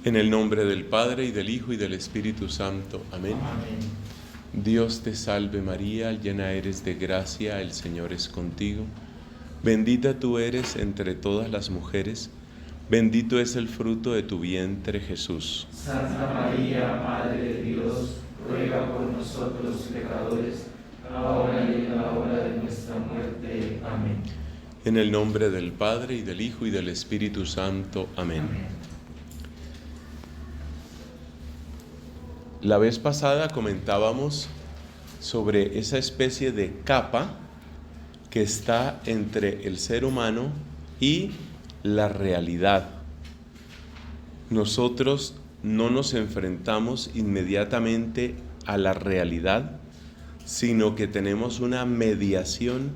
En el nombre del Padre, y del Hijo, y del Espíritu Santo. Amén. Dios te salve María, llena eres de gracia, el Señor es contigo. Bendita tú eres entre todas las mujeres, bendito es el fruto de tu vientre, Jesús. Santa María, Madre de Dios, ruega por nosotros pecadores, ahora y en la hora de nuestra muerte. Amén. En el nombre del Padre, y del Hijo, y del Espíritu Santo. Amén. La vez pasada comentábamos sobre esa especie de capa que está entre el ser humano y la realidad. Nosotros no nos enfrentamos inmediatamente a la realidad, sino que tenemos una mediación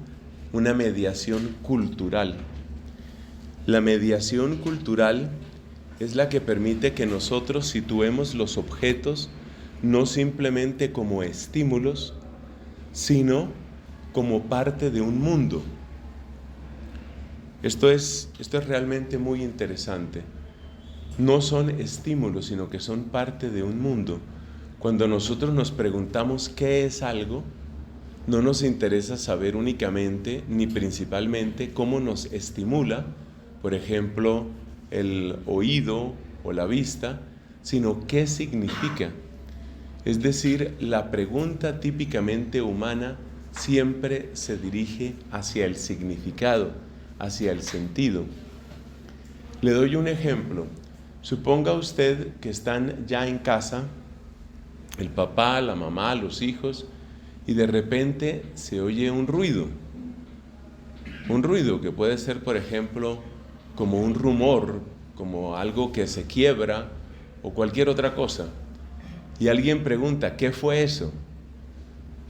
cultural. La mediación cultural es la que permite que nosotros situemos los objetos no simplemente como estímulos, sino como parte de un mundo. Esto es realmente muy interesante. No son estímulos, sino que son parte de un mundo. Cuando nosotros nos preguntamos qué es algo, no nos interesa saber únicamente ni principalmente cómo nos estimula, por ejemplo, el oído o la vista, sino qué significa. Es decir, la pregunta típicamente humana siempre se dirige hacia el significado, hacia el sentido. Le doy un ejemplo. Suponga usted que están ya en casa, el papá, la mamá, los hijos, y de repente se oye un ruido. Un ruido que puede ser, por ejemplo, como un rumor, como algo que se quiebra o cualquier otra cosa. Y alguien pregunta, ¿qué fue eso?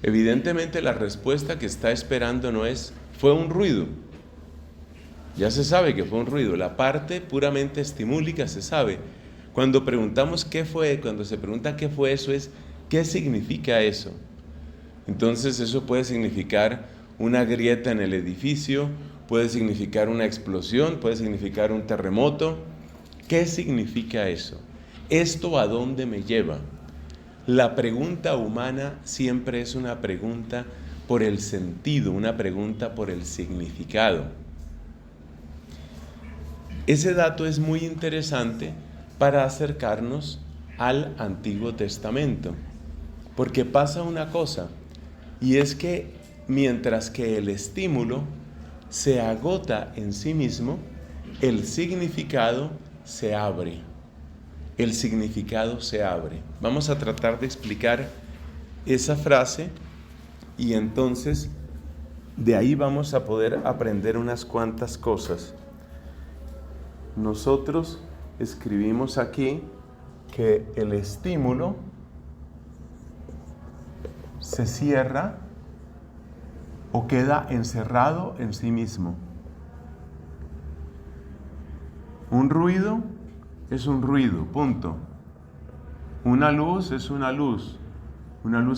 Evidentemente la respuesta que está esperando no es, fue un ruido. Ya se sabe que fue un ruido. La parte puramente estimúlica se sabe. Cuando preguntamos qué fue, cuando se pregunta qué fue eso, es, ¿qué significa eso? Entonces eso puede significar una grieta en el edificio, puede significar una explosión, puede significar un terremoto. ¿Qué significa eso? ¿Esto a dónde me lleva? La pregunta humana siempre es una pregunta por el sentido, una pregunta por el significado. Ese dato es muy interesante para acercarnos al Antiguo Testamento, porque pasa una cosa, y es que mientras que el estímulo se agota en sí mismo, el significado se abre. El significado se abre. Vamos a tratar de explicar esa frase y entonces de ahí vamos a poder aprender unas cuantas cosas. Nosotros escribimos aquí que el estímulo se cierra o queda encerrado en sí mismo. Un ruido es un ruido, punto. Una luz es una luz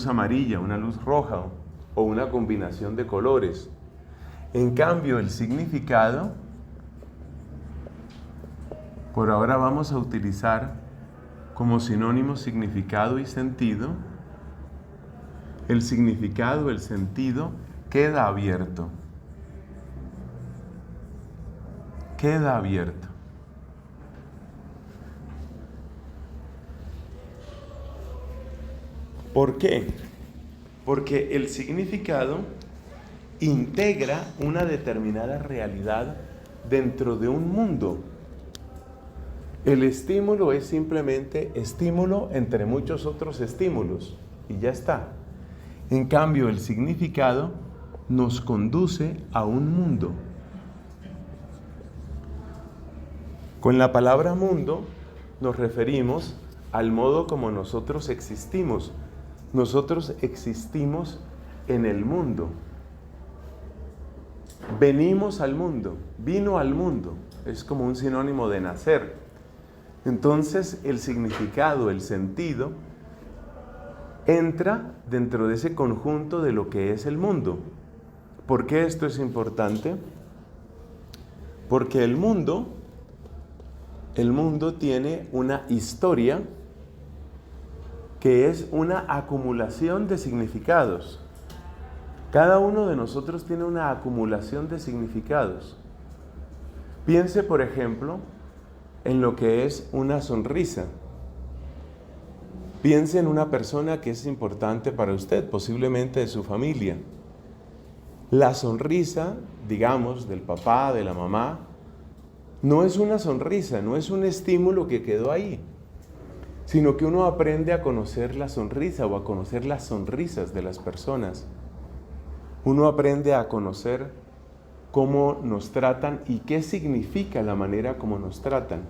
amarilla, una luz roja o una combinación de colores. En cambio, el significado, por ahora vamos a utilizar como sinónimo significado y sentido. El significado, el sentido, queda abierto. Queda abierto. ¿Por qué? Porque el significado integra una determinada realidad dentro de un mundo. El estímulo es simplemente estímulo entre muchos otros estímulos y ya está. En cambio, el significado nos conduce a un mundo. Con la palabra mundo nos referimos al modo como nosotros existimos. Nosotros existimos en el mundo. Venimos al mundo, vino al mundo, es como un sinónimo de nacer. Entonces el significado, el sentido, entra dentro de ese conjunto de lo que es el mundo. ¿Por qué esto es importante? Porque el mundo el mundo tiene una historia que es una acumulación de significados. Cada uno de nosotros tiene una acumulación de significados. Piense, por ejemplo, en lo que es una sonrisa. Piense en una persona que es importante para usted, posiblemente de su familia. La sonrisa, digamos, del papá, de la mamá, no es una sonrisa, no es un estímulo que quedó ahí, sino que uno aprende a conocer la sonrisa o a conocer las sonrisas de las personas. Uno aprende a conocer cómo nos tratan y qué significa la manera como nos tratan.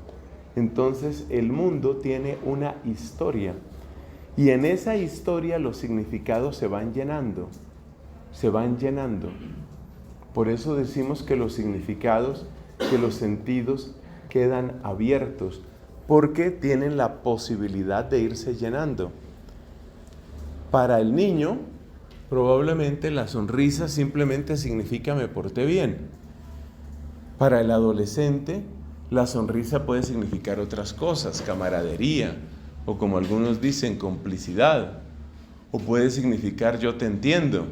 Entonces el mundo tiene una historia y en esa historia los significados se van llenando, se van llenando. Por eso decimos que los significados, que los sentidos quedan abiertos, porque tienen la posibilidad de irse llenando. Para el niño, probablemente la sonrisa simplemente significa me porté bien. Para el adolescente, la sonrisa puede significar otras cosas, camaradería, o como algunos dicen, complicidad, o puede significar yo te entiendo.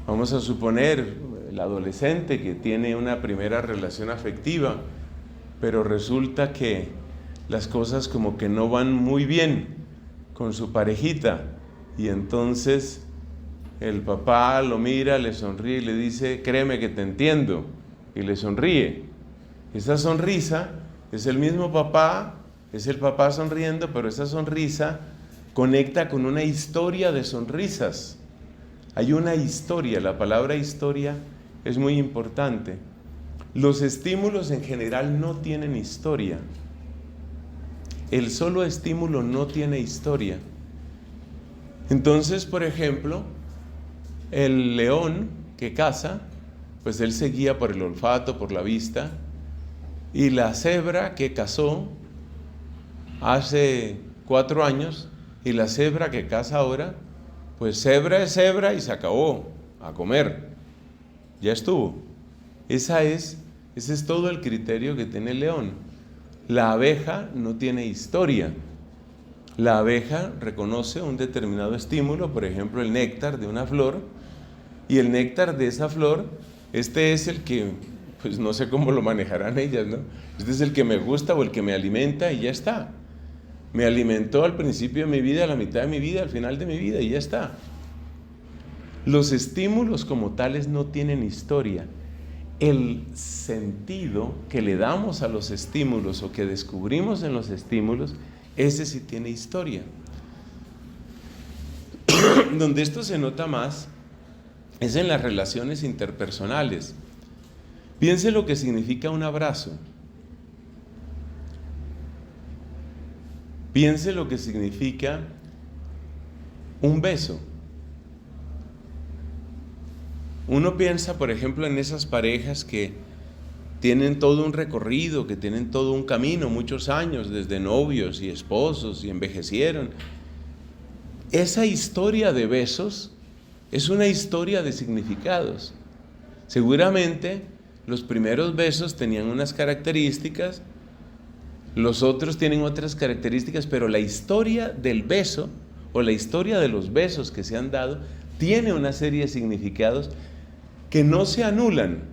Vamos a suponer el adolescente que tiene una primera relación afectiva, pero resulta que las cosas como que no van muy bien con su parejita y entonces el papá lo mira, le sonríe y le dice, créeme que te entiendo, y le sonríe. Esa sonrisa es el mismo papá, es el papá sonriendo, pero esa sonrisa conecta con una historia de sonrisas. Hay una historia, la palabra historia es muy importante. Los estímulos en general no tienen historia. El solo estímulo no tiene historia. Entonces, por ejemplo, el león que caza, pues él se guía por el olfato, por la vista, y la cebra que cazó hace 4 años y la cebra que caza ahora, pues cebra es cebra y se acabó a comer. Ya estuvo. Ese es todo el criterio que tiene el león. La abeja no tiene historia. La abeja reconoce un determinado estímulo, por ejemplo el néctar de una flor, y el néctar de esa flor, este es el que, pues no sé cómo lo manejarán ellas, ¿no? Este es el que me gusta o el que me alimenta y ya está. Me alimentó al principio de mi vida, a la mitad de mi vida, al final de mi vida y ya está. Los estímulos como tales no tienen historia. El sentido que le damos a los estímulos o que descubrimos en los estímulos, ese sí tiene historia. Donde esto se nota más es en las relaciones interpersonales. Piense lo que significa un abrazo. Piense lo que significa un beso. Uno piensa, por ejemplo, en esas parejas que tienen todo un recorrido, que tienen todo un camino, muchos años, desde novios y esposos y envejecieron. Esa historia de besos es una historia de significados. Seguramente los primeros besos tenían unas características, los otros tienen otras características, pero la historia del beso o la historia de los besos que se han dado tiene una serie de significados que no se anulan,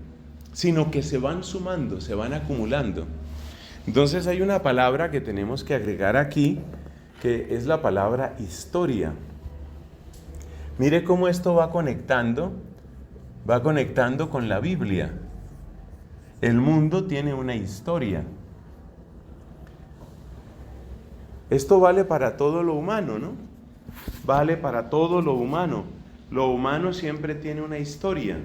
sino que se van sumando, se van acumulando. Entonces hay una palabra que tenemos que agregar aquí, que es la palabra historia. Mire cómo esto va conectando con la Biblia. El mundo tiene una historia. Esto vale para todo lo humano, ¿no? Vale para todo lo humano. Lo humano siempre tiene una historia.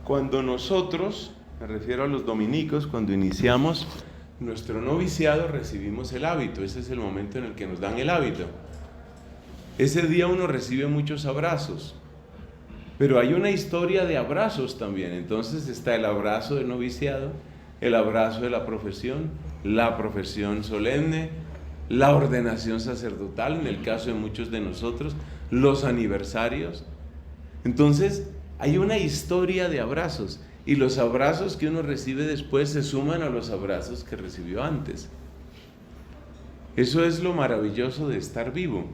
Cuando nosotros, me refiero a los dominicos, cuando iniciamos nuestro noviciado recibimos el hábito. Ese es el momento en el que nos dan el hábito. Ese día uno recibe muchos abrazos, pero hay una historia de abrazos también. Entonces está el abrazo del noviciado, el abrazo de la profesión solemne, la ordenación sacerdotal, en el caso de muchos de nosotros, los aniversarios. Entonces hay una historia de abrazos. y los abrazos que uno recibe después se suman a los abrazos que recibió antes. Eso es lo maravilloso de estar vivo,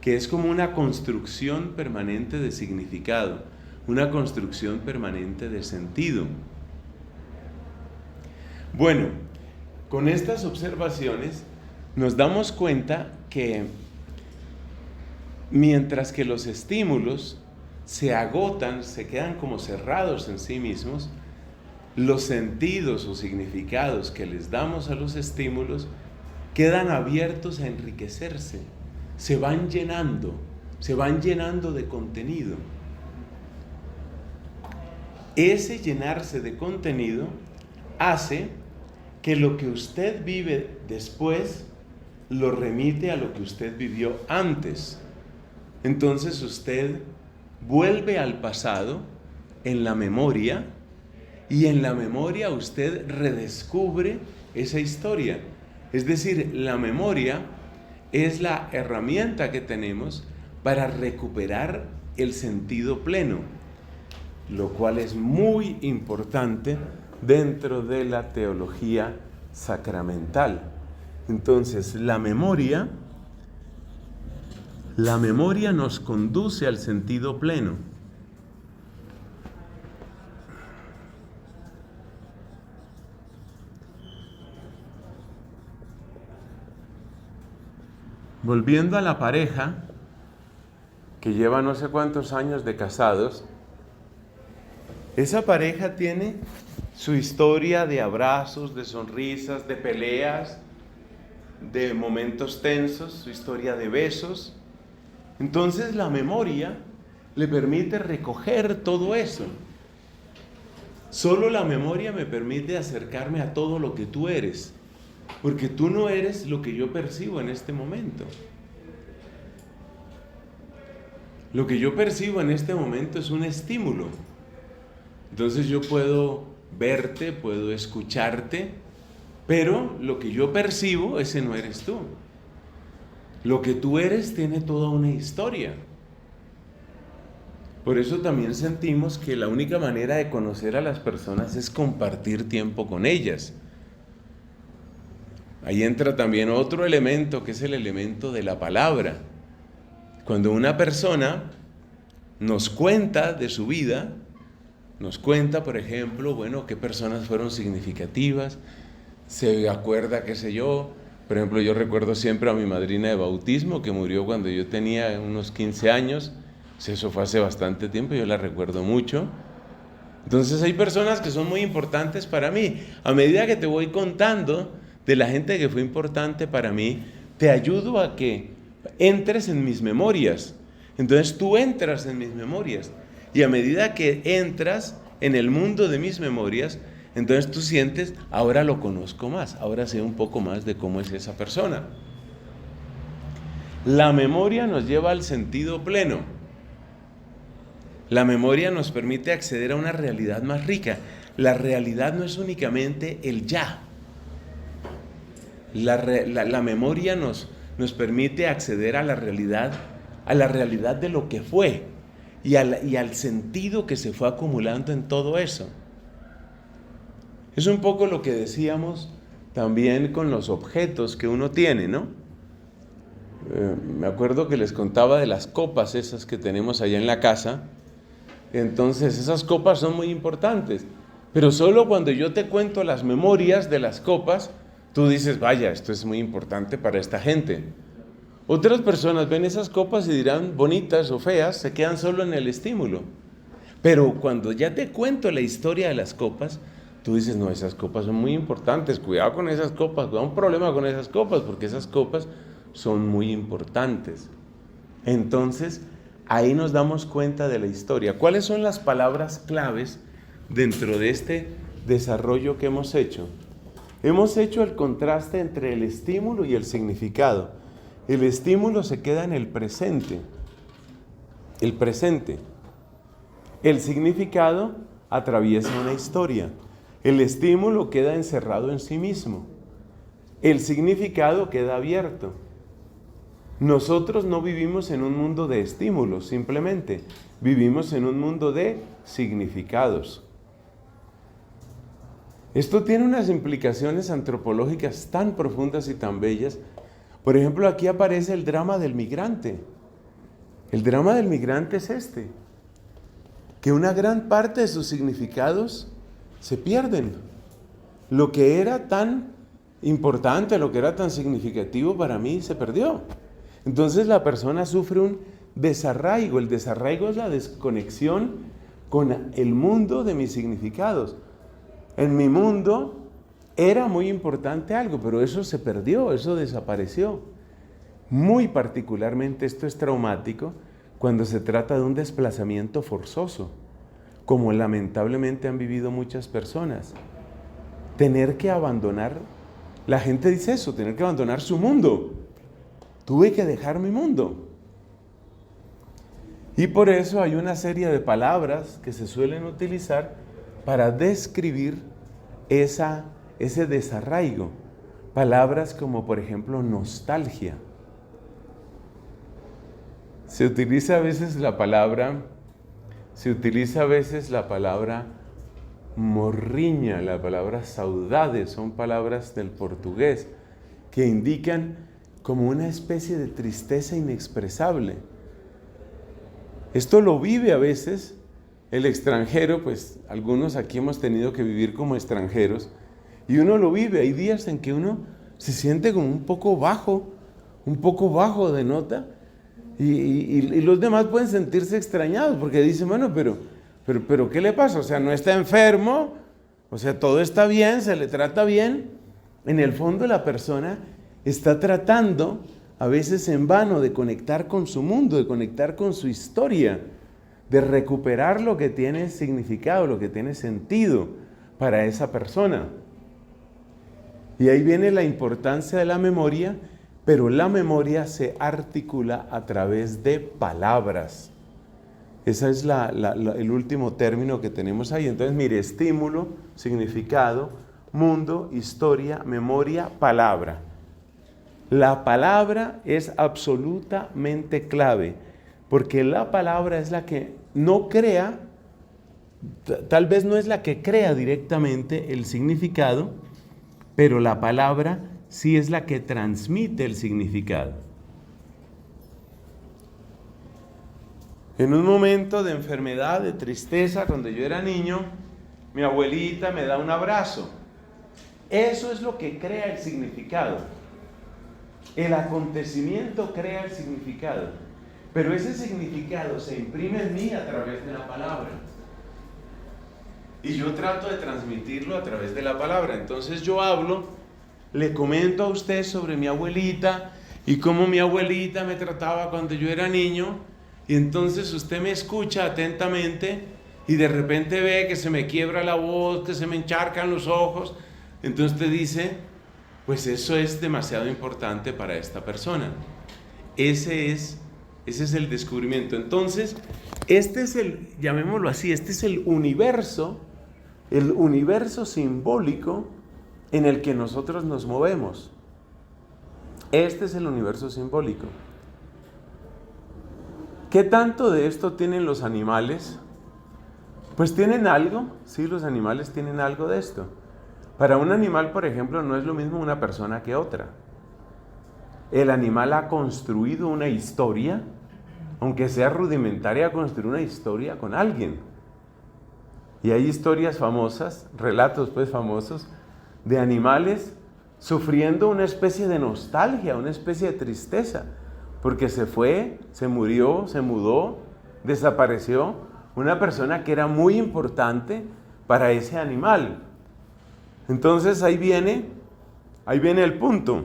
que es como una construcción permanente de significado, una construcción permanente de sentido. Bueno, con estas observaciones nos damos cuenta que mientras que los estímulos se agotan, se quedan como cerrados en sí mismos, los sentidos o significados que les damos a los estímulos quedan abiertos a enriquecerse, se van llenando de contenido. Ese llenarse de contenido hace que lo que usted vive después lo remite a lo que usted vivió antes. Entonces usted vuelve al pasado en la memoria, y en la memoria usted redescubre esa historia. Es decir, la memoria es la herramienta que tenemos para recuperar el sentido pleno, lo cual es muy importante dentro de la teología sacramental. Entonces, la memoria nos conduce al sentido pleno. Volviendo a la pareja que lleva no sé cuántos años de casados, esa pareja tiene su historia de abrazos, de sonrisas, de peleas, de momentos tensos, su historia de besos. Entonces la memoria le permite recoger todo eso. Solo la memoria me permite acercarme a todo lo que tú eres, porque tú no eres lo que yo percibo en este momento. Lo que yo percibo en este momento es un estímulo. Entonces yo puedo verte, puedo escucharte, pero lo que yo percibo, ese no eres tú. Lo que tú eres tiene toda una historia. Por eso también sentimos que la única manera de conocer a las personas es compartir tiempo con ellas. Ahí entra también otro elemento, que es el elemento de la palabra. Cuando una persona nos cuenta de su vida, nos cuenta, por ejemplo, qué personas fueron significativas, se acuerda, qué sé yo. Por ejemplo, yo recuerdo siempre a mi madrina de bautismo, que murió cuando yo tenía unos 15 años. Eso fue hace bastante tiempo, yo la recuerdo mucho. Entonces hay personas que son muy importantes para mí. A medida que te voy contando de la gente que fue importante para mí, te ayudo a que entres en mis memorias. Entonces tú entras en mis memorias, y a medida que entras en el mundo de mis memorias, entonces tú sientes, ahora lo conozco más, ahora sé un poco más de cómo es esa persona. La memoria nos lleva al sentido pleno. La memoria nos permite acceder a una realidad más rica. La realidad no es únicamente el ya. La memoria nos permite acceder a la realidad de lo que fue y al sentido que se fue acumulando en todo eso. Es un poco lo que decíamos también con los objetos que uno tiene, ¿no? Me acuerdo que les contaba de las copas esas que tenemos allá en la casa. Entonces esas copas son muy importantes, pero solo cuando yo te cuento las memorias de las copas, tú dices, vaya, esto es muy importante para esta gente. Otras personas ven esas copas y dirán bonitas o feas, se quedan solo en el estímulo. Pero cuando ya te cuento la historia de las copas, tú dices, no, esas copas son muy importantes, cuidado con esas copas, cuidado, un problema con esas copas, porque esas copas son muy importantes. Entonces, ahí nos damos cuenta de la historia. ¿Cuáles son las palabras claves dentro de este desarrollo que hemos hecho? Hemos hecho el contraste entre el estímulo y el significado. El estímulo se queda en el presente. El presente. El significado atraviesa una historia. El estímulo queda encerrado en sí mismo. El significado queda abierto. Nosotros no vivimos en un mundo de estímulos, simplemente vivimos en un mundo de significados. Esto tiene unas implicaciones antropológicas tan profundas y tan bellas. Por ejemplo, aquí aparece el drama del migrante. El drama del migrante es este, que una gran parte de sus significados se pierden. Lo que era tan importante, lo que era tan significativo para mí, se perdió. Entonces la persona sufre un desarraigo. El desarraigo es la desconexión con el mundo de mis significados. En mi mundo era muy importante algo, pero eso se perdió, eso desapareció. Muy particularmente esto es traumático cuando se trata de un desplazamiento forzoso, como lamentablemente han vivido muchas personas. Tener que abandonar, la gente dice eso, tener que abandonar su mundo. Tuve que dejar mi mundo. Y por eso hay una serie de palabras que se suelen utilizar para describir ese desarraigo. Palabras como, por ejemplo, nostalgia. Se utiliza a veces la palabra morriña, la palabra saudade, son palabras del portugués que indican como una especie de tristeza inexpresable. Esto lo vive a veces el extranjero, pues algunos aquí hemos tenido que vivir como extranjeros, y uno lo vive. Hay días en que uno se siente como un poco bajo de nota, y los demás pueden sentirse extrañados, porque dicen, bueno, pero ¿qué le pasa? O sea, no está enfermo, o sea, todo está bien, se le trata bien. En el fondo la persona está tratando, a veces en vano, de conectar con su mundo, de conectar con su historia, de recuperar lo que tiene significado, lo que tiene sentido para esa persona. Y ahí viene la importancia de la memoria, pero la memoria se articula a través de palabras. Ese es el último término que tenemos ahí. Entonces, mire, estímulo, significado, mundo, historia, memoria, palabra. La palabra es absolutamente clave, porque la palabra es la que no crea, tal vez no es la que crea directamente el significado, pero la palabra sí es la que transmite el significado. En un momento de enfermedad, de tristeza, cuando yo era niño, mi abuelita me da un abrazo. Eso es lo que crea el significado. El acontecimiento crea el significado, pero ese significado se imprime en mí a través de la palabra. Y yo trato de transmitirlo a través de la palabra. Entonces yo hablo, le comento a usted sobre mi abuelita y cómo mi abuelita me trataba cuando yo era niño, y entonces usted me escucha atentamente y de repente ve que se me quiebra la voz, que se me encharcan los ojos. Entonces usted dice, pues eso es demasiado importante para esta persona. Ese es el descubrimiento. Entonces, este es llamémoslo así, este es el universo simbólico en el que nosotros nos movemos. Este es el universo simbólico. ¿Qué tanto de esto tienen los animales? Pues tienen algo, sí, los animales tienen algo de esto. Para un animal, por ejemplo, no es lo mismo una persona que otra. El animal ha construido una historia, aunque sea rudimentaria, ha construido una historia con alguien. Y hay historias famosas, relatos pues famosos, de animales sufriendo una especie de nostalgia, una especie de tristeza, porque se fue, se murió, se mudó, desapareció una persona que era muy importante para ese animal. Entonces ahí viene el punto.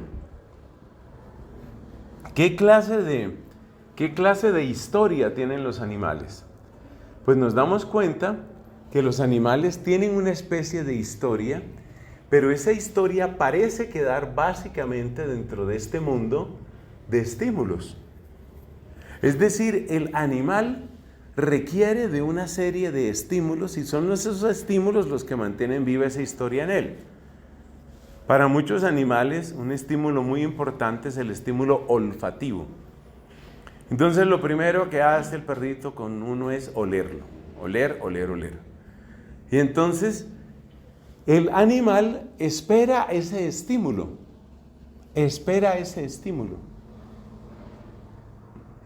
¿Qué clase de historia tienen los animales? Pues nos damos cuenta que los animales tienen una especie de historia, pero esa historia parece quedar básicamente dentro de este mundo de estímulos. Es decir, el animal requiere de una serie de estímulos y son esos estímulos los que mantienen viva esa historia en él. Para muchos animales, un estímulo muy importante es el estímulo olfativo. Entonces, lo primero que hace el perrito con uno es olerlo. Oler, oler, oler. Y entonces, El animal espera ese estímulo. Espera ese estímulo.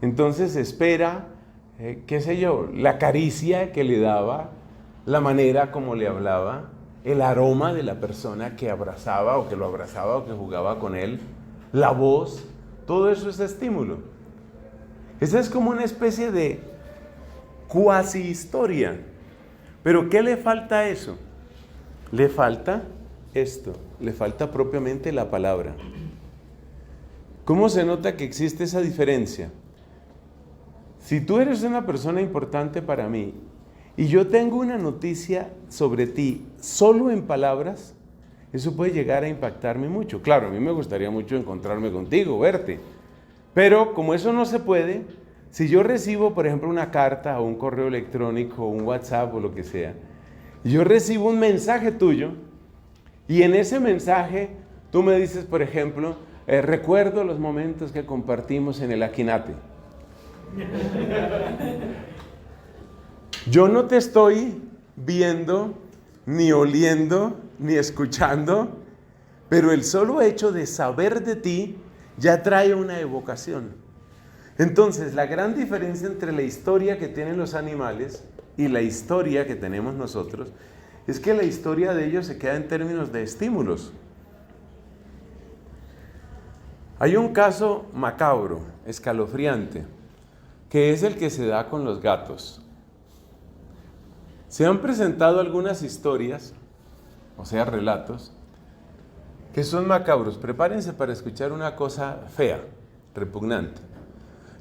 Entonces espera, qué sé yo, la caricia que le daba, la manera como le hablaba, el aroma de la persona que abrazaba o que lo abrazaba o que jugaba con él, la voz, todo eso es estímulo. Esa es como una especie de cuasi historia. Pero ¿qué le falta a eso? Le falta esto, le falta propiamente la palabra. ¿Cómo se nota que existe esa diferencia? Si tú eres una persona importante para mí y yo tengo una noticia sobre ti solo en palabras, eso puede llegar a impactarme mucho. Claro, a mí me gustaría mucho encontrarme contigo, verte. Pero como eso no se puede, si yo recibo, por ejemplo, una carta o un correo electrónico o un WhatsApp o lo que sea, yo recibo un mensaje tuyo y en ese mensaje tú me dices, por ejemplo, recuerdo los momentos que compartimos en el Aquinate. Yo no te estoy viendo, ni oliendo, ni escuchando, pero el solo hecho de saber de ti ya trae una evocación. Entonces, la gran diferencia entre la historia que tienen los animales y la historia que tenemos nosotros es que la historia de ellos se queda en términos de estímulos. Hay un caso macabro, escalofriante, que es el que se da con los gatos. Se han presentado algunas historias, o sea, relatos, que son macabros. Prepárense para escuchar una cosa fea, repugnante.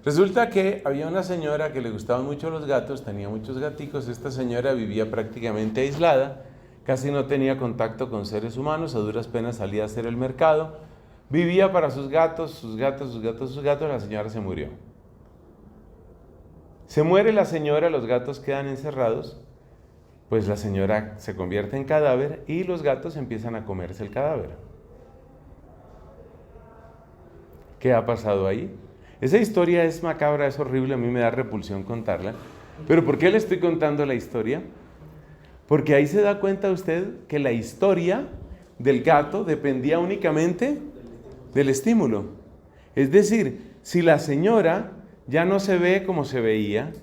Resulta que había una señora que le gustaban mucho los gatos, tenía muchos gaticos. Esta señora vivía prácticamente aislada, casi no tenía contacto con seres humanos, a duras penas salía a hacer el mercado, vivía para sus gatos, la señora se murió. Se muere la señora, los gatos quedan encerrados, pues la señora se convierte en cadáver y los gatos empiezan a comerse el cadáver. ¿Qué ha pasado ahí? Esa historia es macabra, es horrible, a mí me da repulsión contarla. ¿Pero por qué le estoy contando la historia? Porque ahí se da cuenta usted que la historia del gato dependía únicamente del estímulo. Es decir, si la señora ya no se ve como se veía,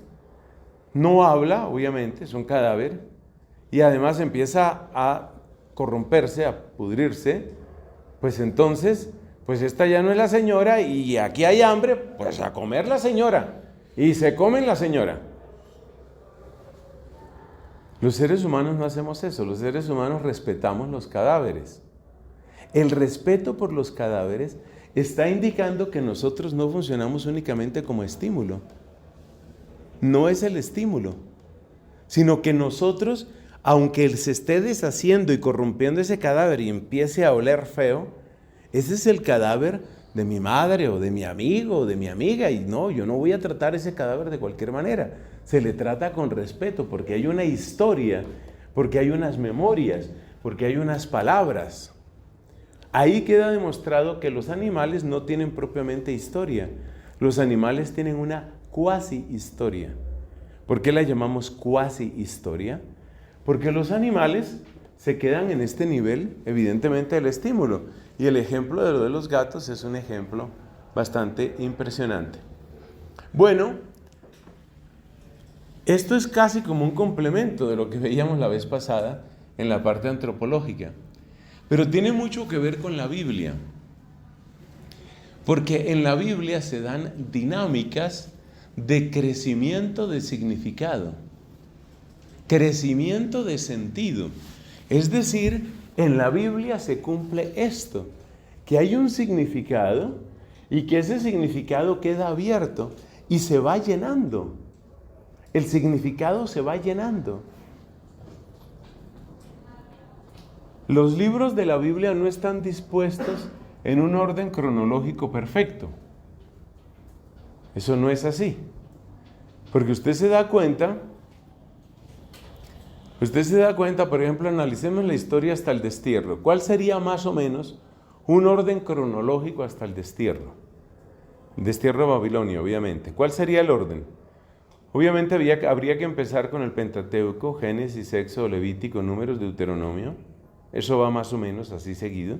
no habla, obviamente, es un cadáver, y además empieza a corromperse, a pudrirse, pues entonces, pues esta ya no es la señora y aquí hay hambre, pues a comer la señora. Y se comen la señora. Los seres humanos no hacemos eso, los seres humanos respetamos los cadáveres. El respeto por los cadáveres está indicando que nosotros no funcionamos únicamente como estímulo. No es el estímulo, sino que nosotros, aunque se esté deshaciendo y corrompiendo ese cadáver y empiece a oler feo, ese es el cadáver de mi madre o de mi amigo o de mi amiga, y no, yo no voy a tratar ese cadáver de cualquier manera. Se le trata con respeto porque hay una historia, porque hay unas memorias, porque hay unas palabras. Ahí queda demostrado que los animales no tienen propiamente historia. Los animales tienen una cuasi historia. ¿Por qué la llamamos cuasi historia? Porque los animales se quedan en este nivel, evidentemente, del estímulo. Y el ejemplo de lo de los gatos es un ejemplo bastante impresionante. Bueno, esto es casi como un complemento de lo que veíamos la vez pasada en la parte antropológica. Pero tiene mucho que ver con la Biblia. Porque en la Biblia se dan dinámicas de crecimiento de significado, crecimiento de sentido. Es decir, en la Biblia se cumple esto, que hay un significado y que ese significado queda abierto y se va llenando. El significado se va llenando. Los libros de la Biblia no están dispuestos en un orden cronológico perfecto. Eso no es así. Porque usted se da cuenta, por ejemplo, analicemos la historia hasta el destierro. ¿Cuál sería más o menos un orden cronológico hasta el destierro? El destierro de Babilonia, obviamente. ¿Cuál sería el orden? Obviamente habría que empezar con el Pentateuco, Génesis, Éxodo, Levítico, Números, Deuteronomio. eso va más o menos así seguido.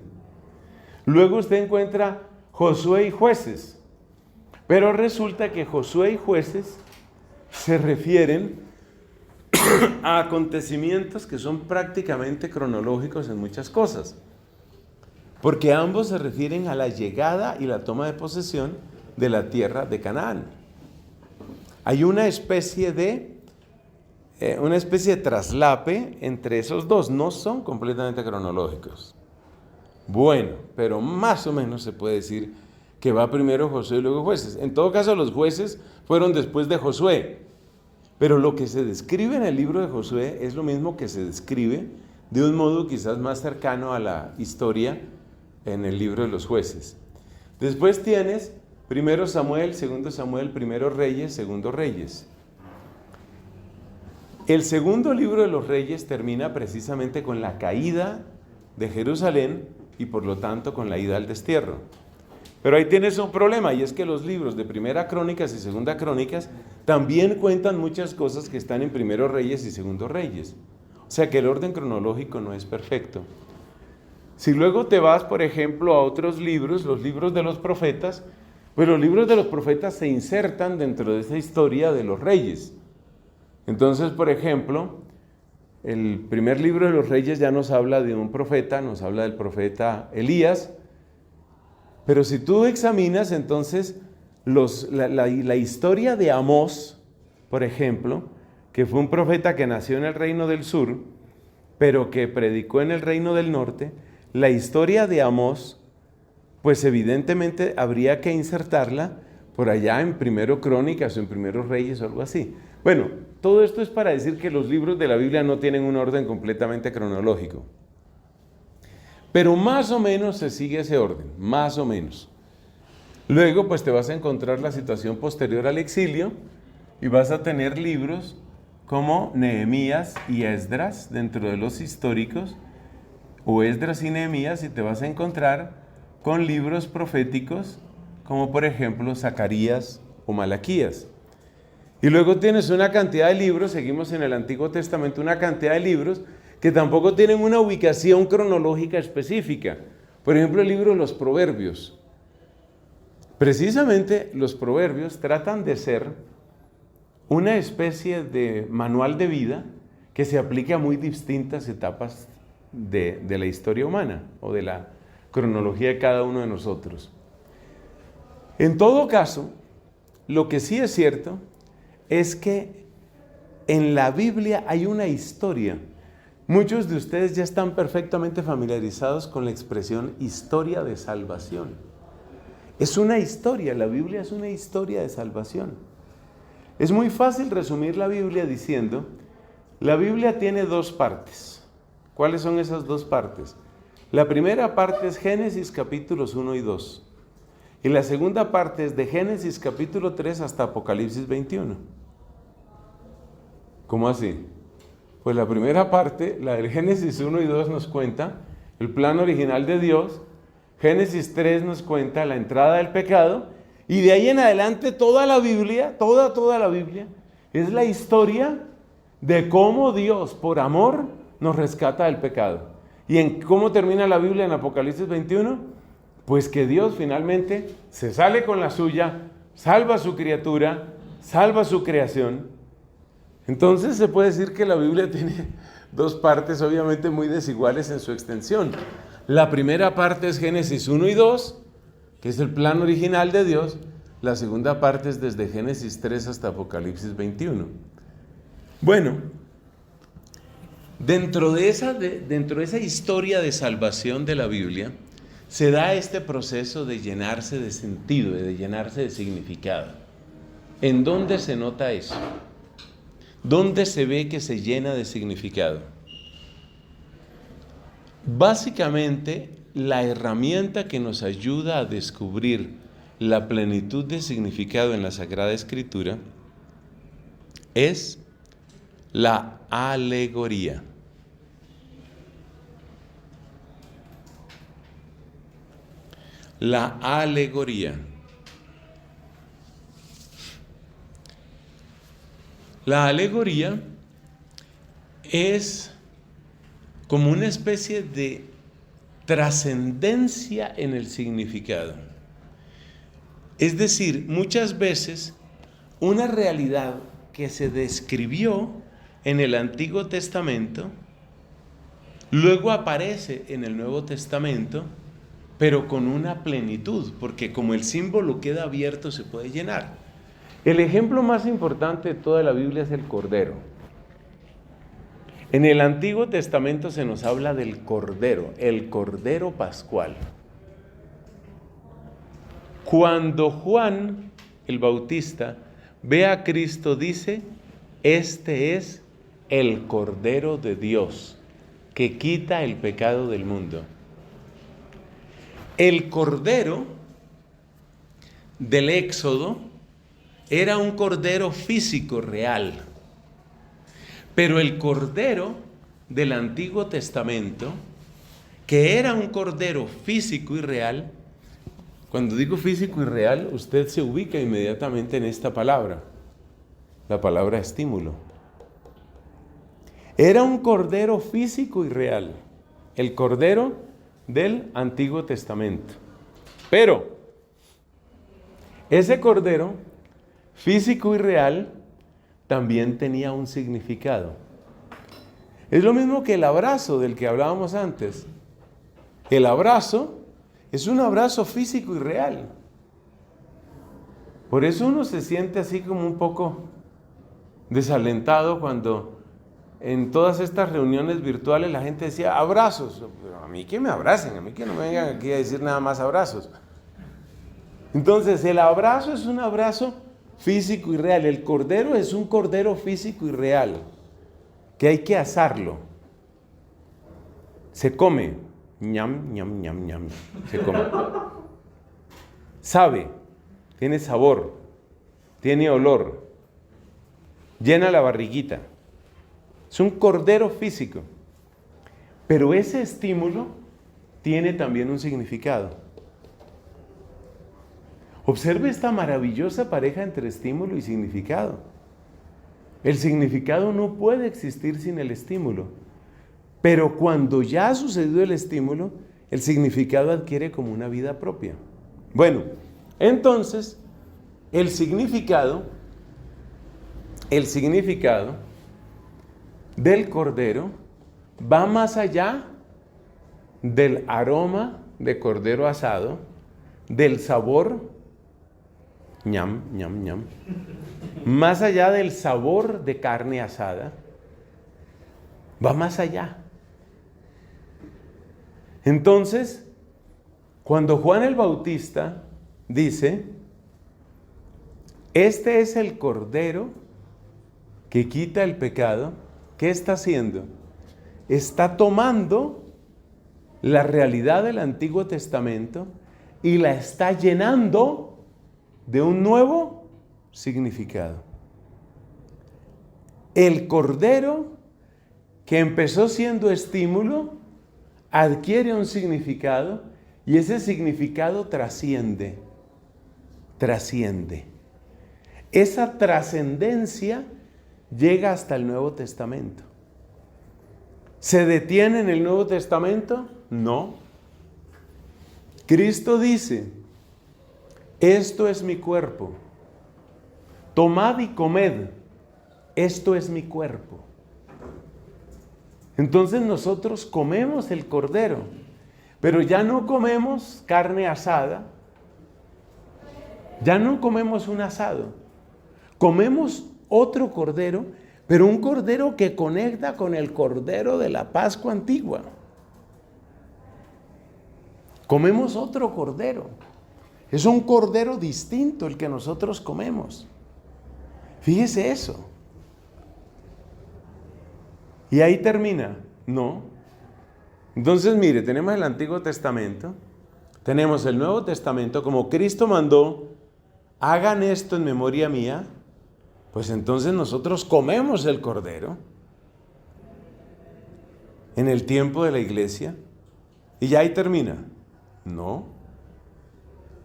Luego usted encuentra Josué y Jueces, pero resulta que Josué y Jueces se refieren a acontecimientos que son prácticamente cronológicos en muchas cosas, porque ambos se refieren a la llegada y la toma de posesión de la tierra de Canaán. Hay una especie de traslape entre esos dos, no son completamente cronológicos. Bueno, pero más o menos se puede decir que va primero Josué y luego Jueces. En todo caso, los jueces fueron después de Josué, pero lo que se describe en el libro de Josué es lo mismo que se describe de un modo quizás más cercano a la historia en el libro de los jueces. Después tienes primero Samuel, segundo Samuel, primero Reyes, segundo Reyes. El segundo libro de los Reyes termina precisamente con la caída de Jerusalén y por lo tanto con la ida al destierro. Pero ahí tienes un problema, y es que los libros de Primera Crónicas y Segunda Crónicas también cuentan muchas cosas que están en Primero Reyes y Segundo Reyes. O sea que el orden cronológico no es perfecto. Si luego te vas, por ejemplo, a otros libros, los libros de los profetas, pues los libros de los profetas se insertan dentro de esa historia de los reyes. Entonces, por ejemplo, el primer libro de los reyes ya nos habla de un profeta, nos habla del profeta Elías, pero si tú examinas entonces la historia de Amós, por ejemplo, que fue un profeta que nació en el reino del sur, pero que predicó en el reino del norte, la historia de Amós, pues evidentemente habría que insertarla por allá en Primero Crónicas o en Primero Reyes o algo así. Bueno, todo esto es para decir que los libros de la Biblia no tienen un orden completamente cronológico. Pero más o menos se sigue ese orden, más o menos. Luego pues te vas a encontrar la situación posterior al exilio y vas a tener libros como Nehemías y Esdras dentro de los históricos, o Esdras y Nehemías, y te vas a encontrar con libros proféticos como por ejemplo Zacarías o Malaquías. Y luego tienes una cantidad de libros, seguimos en el Antiguo Testamento, una cantidad de libros que tampoco tienen una ubicación cronológica específica. Por ejemplo, el libro de los Proverbios. Precisamente los Proverbios tratan de ser una especie de manual de vida que se aplique a muy distintas etapas de la historia humana o de la cronología de cada uno de nosotros. En todo caso, lo que sí es cierto es que en la Biblia hay una historia. Muchos de ustedes ya están perfectamente familiarizados con la expresión historia de salvación. Es una historia, la Biblia es una historia de salvación. Es muy fácil resumir la Biblia diciendo, la Biblia tiene dos partes. ¿Cuáles son esas dos partes? La primera parte es Génesis capítulos 1 y 2. Y la segunda parte es de Génesis capítulo 3 hasta Apocalipsis 21. ¿Cómo así? Pues la primera parte, la del Génesis 1 y 2 nos cuenta el plan original de Dios. Génesis 3 nos cuenta la entrada del pecado. Y de ahí en adelante toda la Biblia, toda la Biblia, es la historia de cómo Dios, por amor, nos rescata del pecado. ¿Y en cómo termina la Biblia en Apocalipsis 21? Pues que Dios finalmente se sale con la suya, salva a su criatura, salva a su creación. Entonces se puede decir que la Biblia tiene dos partes obviamente muy desiguales en su extensión. La primera parte es Génesis 1 y 2, que es el plan original de Dios. La segunda parte es desde Génesis 3 hasta Apocalipsis 21. Bueno, dentro de esa historia de salvación de la Biblia, se da este proceso de llenarse de sentido, de llenarse de significado. ¿En dónde se nota eso? ¿Dónde se ve que se llena de significado? Básicamente, la herramienta que nos ayuda a descubrir la plenitud de significado en la Sagrada Escritura es la alegoría. La alegoría. La alegoría es como una especie de trascendencia en el significado. Es decir, muchas veces una realidad que se describió en el Antiguo Testamento, luego aparece en el Nuevo Testamento, pero con una plenitud, porque como el símbolo queda abierto, se puede llenar. El ejemplo más importante de toda la Biblia es el Cordero. En el Antiguo Testamento se nos habla del Cordero, el Cordero Pascual. Cuando Juan el Bautista ve a Cristo, dice: este es el Cordero de Dios, que quita el pecado del mundo. El Cordero del Éxodo era un Cordero físico real, pero el Cordero del Antiguo Testamento, que era un Cordero físico y real, cuando digo físico y real, usted se ubica inmediatamente en esta palabra, la palabra estímulo. Era un Cordero físico y real, el Cordero del Antiguo Testamento. Pero ese Cordero físico y real también tenía un significado. Es lo mismo que el abrazo del que hablábamos antes. El abrazo es un abrazo físico y real. Por eso uno se siente así como un poco desalentado cuando en todas estas reuniones virtuales la gente decía abrazos. Pero a mí que me abracen, a mí que no me vengan aquí a decir nada más abrazos. Entonces el abrazo es un abrazo físico y real. El cordero es un cordero físico y real, que hay que asarlo. Se come, ñam, ñam, ñam, ñam, se come. Sabe, tiene sabor, tiene olor, llena la barriguita. Es un cordero físico. Pero ese estímulo tiene también un significado. Observe esta maravillosa pareja entre estímulo y significado. El significado no puede existir sin el estímulo. Pero cuando ya ha sucedido el estímulo, el significado adquiere como una vida propia. Bueno, entonces, el significado del cordero va más allá del aroma de cordero asado, del sabor, ñam, ñam, ñam, más allá del sabor de carne asada, va más allá. Entonces, cuando Juan el Bautista dice: este es el cordero que quita el pecado, ¿qué está haciendo? Está tomando la realidad del Antiguo Testamento y la está llenando de un nuevo significado. El cordero que empezó siendo estímulo adquiere un significado y ese significado trasciende. Esa trascendencia llega hasta el Nuevo Testamento. ¿Se detiene en el Nuevo Testamento? No. Cristo dice: esto es mi cuerpo, tomad y comed, esto es mi cuerpo. Entonces nosotros comemos el cordero, pero ya no comemos carne asada, ya no comemos un asado, comemos otro cordero, pero un cordero que conecta con el cordero de la Pascua antigua. Comemos otro cordero. Es un cordero distinto el que nosotros comemos. Fíjese eso. Y ahí termina. No. Entonces, mire, tenemos el Antiguo Testamento, tenemos el Nuevo Testamento, como Cristo mandó: hagan esto en memoria mía. Pues entonces nosotros comemos el cordero en el tiempo de la iglesia y ya ahí termina. No,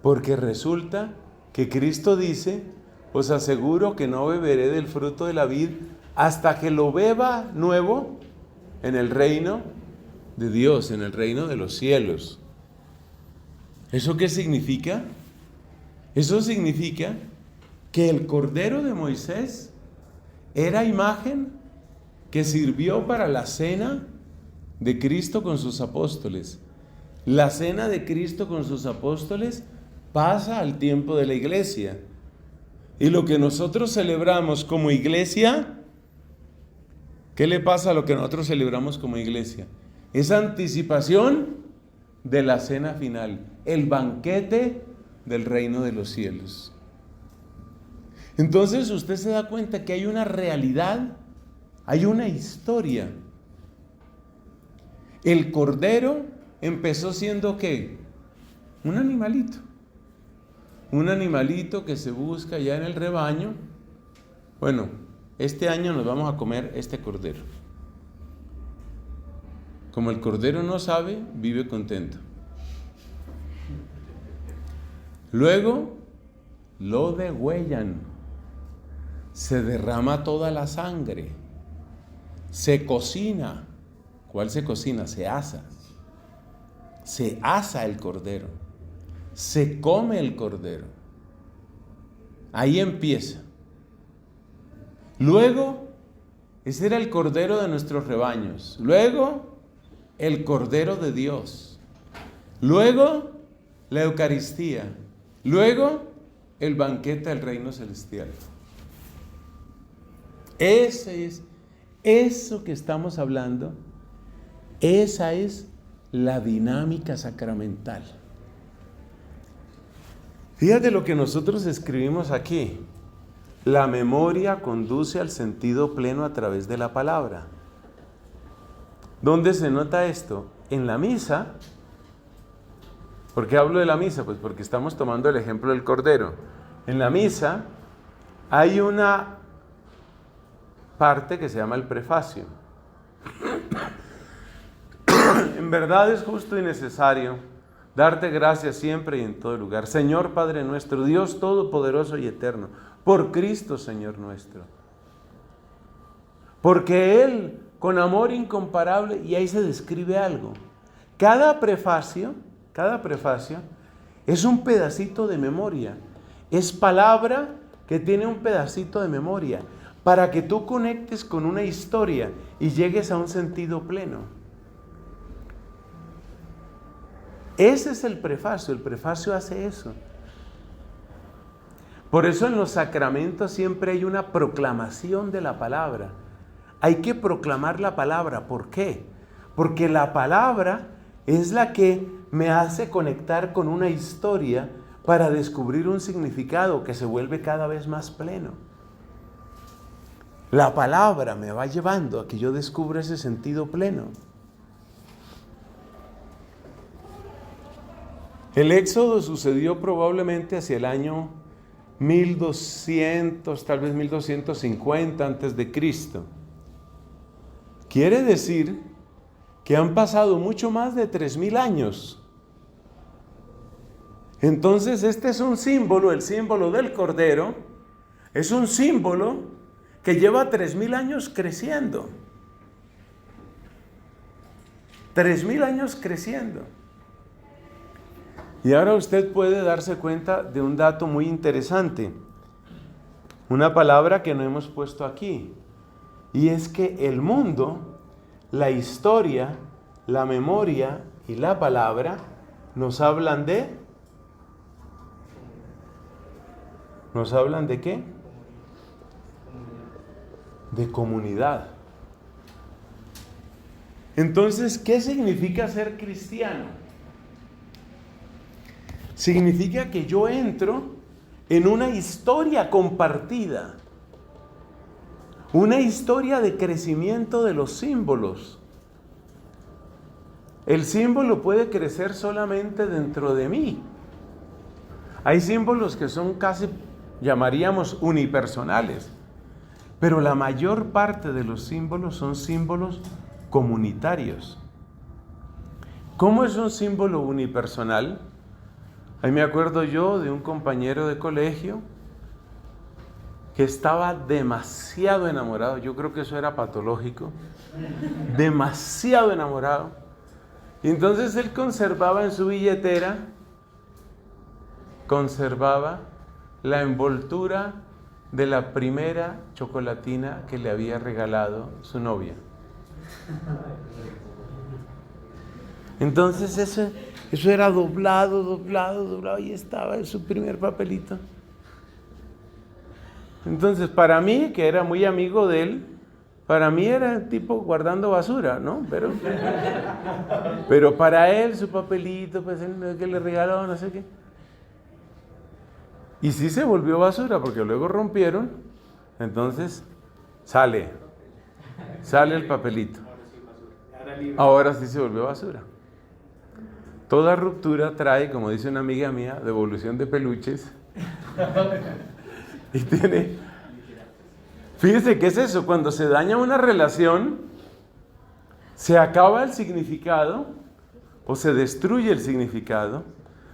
porque resulta que Cristo dice: os aseguro que no beberé del fruto de la vid hasta que lo beba nuevo en el reino de Dios en el reino de los cielos. ¿Eso qué significa? Eso significa que el Cordero de Moisés era imagen que sirvió para la cena de Cristo con sus apóstoles. La cena de Cristo con sus apóstoles pasa al tiempo de la iglesia. Y lo que nosotros celebramos como iglesia, ¿qué le pasa a lo que nosotros celebramos como iglesia? Es anticipación de la cena final, el banquete del reino de los cielos. Entonces usted se da cuenta que hay una realidad, hay una historia. El cordero empezó siendo ¿qué? Un animalito que se busca ya en el rebaño. Bueno, este año nos vamos a comer este cordero. Como el cordero no sabe, vive contento. Luego lo degüellan, se derrama toda la sangre, se cocina. ¿Cuál se cocina? Se asa. Se asa el cordero, se come el cordero. Ahí empieza. Luego, ese era el cordero de nuestros rebaños. Luego, el cordero de Dios. Luego, la Eucaristía. Luego, el banquete del reino celestial. Ese es, eso que estamos hablando, esa es la dinámica sacramental. Fíjate lo que nosotros escribimos aquí. La memoria conduce al sentido pleno a través de la palabra. ¿Dónde se nota esto? En la misa. ¿Por qué hablo de la misa? Pues porque estamos tomando el ejemplo del cordero. En la misa hay una parte que se llama el prefacio. En verdad es justo y necesario darte gracias siempre y en todo lugar, Señor Padre nuestro, Dios todopoderoso y eterno, por Cristo Señor nuestro. Porque Él, con amor incomparable, y ahí se describe algo. Cada prefacio es un pedacito de memoria. Es palabra que tiene un pedacito de memoria para que tú conectes con una historia y llegues a un sentido pleno. Ese es el prefacio hace eso. Por eso en los sacramentos siempre hay una proclamación de la palabra. Hay que proclamar la palabra. ¿Por qué? Porque la palabra es la que me hace conectar con una historia para descubrir un significado que se vuelve cada vez más pleno. La palabra me va llevando a que yo descubra ese sentido pleno. El éxodo sucedió probablemente hacia el año 1200, tal vez 1250 antes de Cristo. Quiere decir que han pasado mucho más de 3000 años. Entonces este es un símbolo, el símbolo del Cordero, es un símbolo que lleva 3000 años creciendo. 3000 años creciendo. Y ahora usted puede darse cuenta de un dato muy interesante, una palabra que no hemos puesto aquí, y es que el mundo, la historia, la memoria y la palabra nos hablan de... ¿Nos hablan de qué? De comunidad. Entonces, ¿qué significa ser cristiano? Significa que yo entro en una historia compartida, una historia de crecimiento de los símbolos. El símbolo puede crecer solamente dentro de mí. Hay símbolos que son casi, llamaríamos, unipersonales, pero la mayor parte de los símbolos son símbolos comunitarios. ¿Cómo es un símbolo unipersonal? Ahí me acuerdo yo de un compañero de colegio que estaba demasiado enamorado, yo creo que eso era patológico, demasiado enamorado Y entonces él conservaba en su billetera, conservaba la envoltura de la primera chocolatina que le había regalado su novia. Entonces eso era doblado, y estaba en su primer papelito. Entonces para mí, que era muy amigo de él, para mí era tipo guardando basura, ¿no? Pero para él su papelito, pues que le regaló, no sé qué. Y sí se volvió basura, porque luego rompieron, entonces sale el papelito. Ahora sí se volvió basura. Toda ruptura trae, como dice una amiga mía, devolución de peluches. Y fíjese qué es eso, cuando se daña una relación, se acaba el significado o se destruye el significado,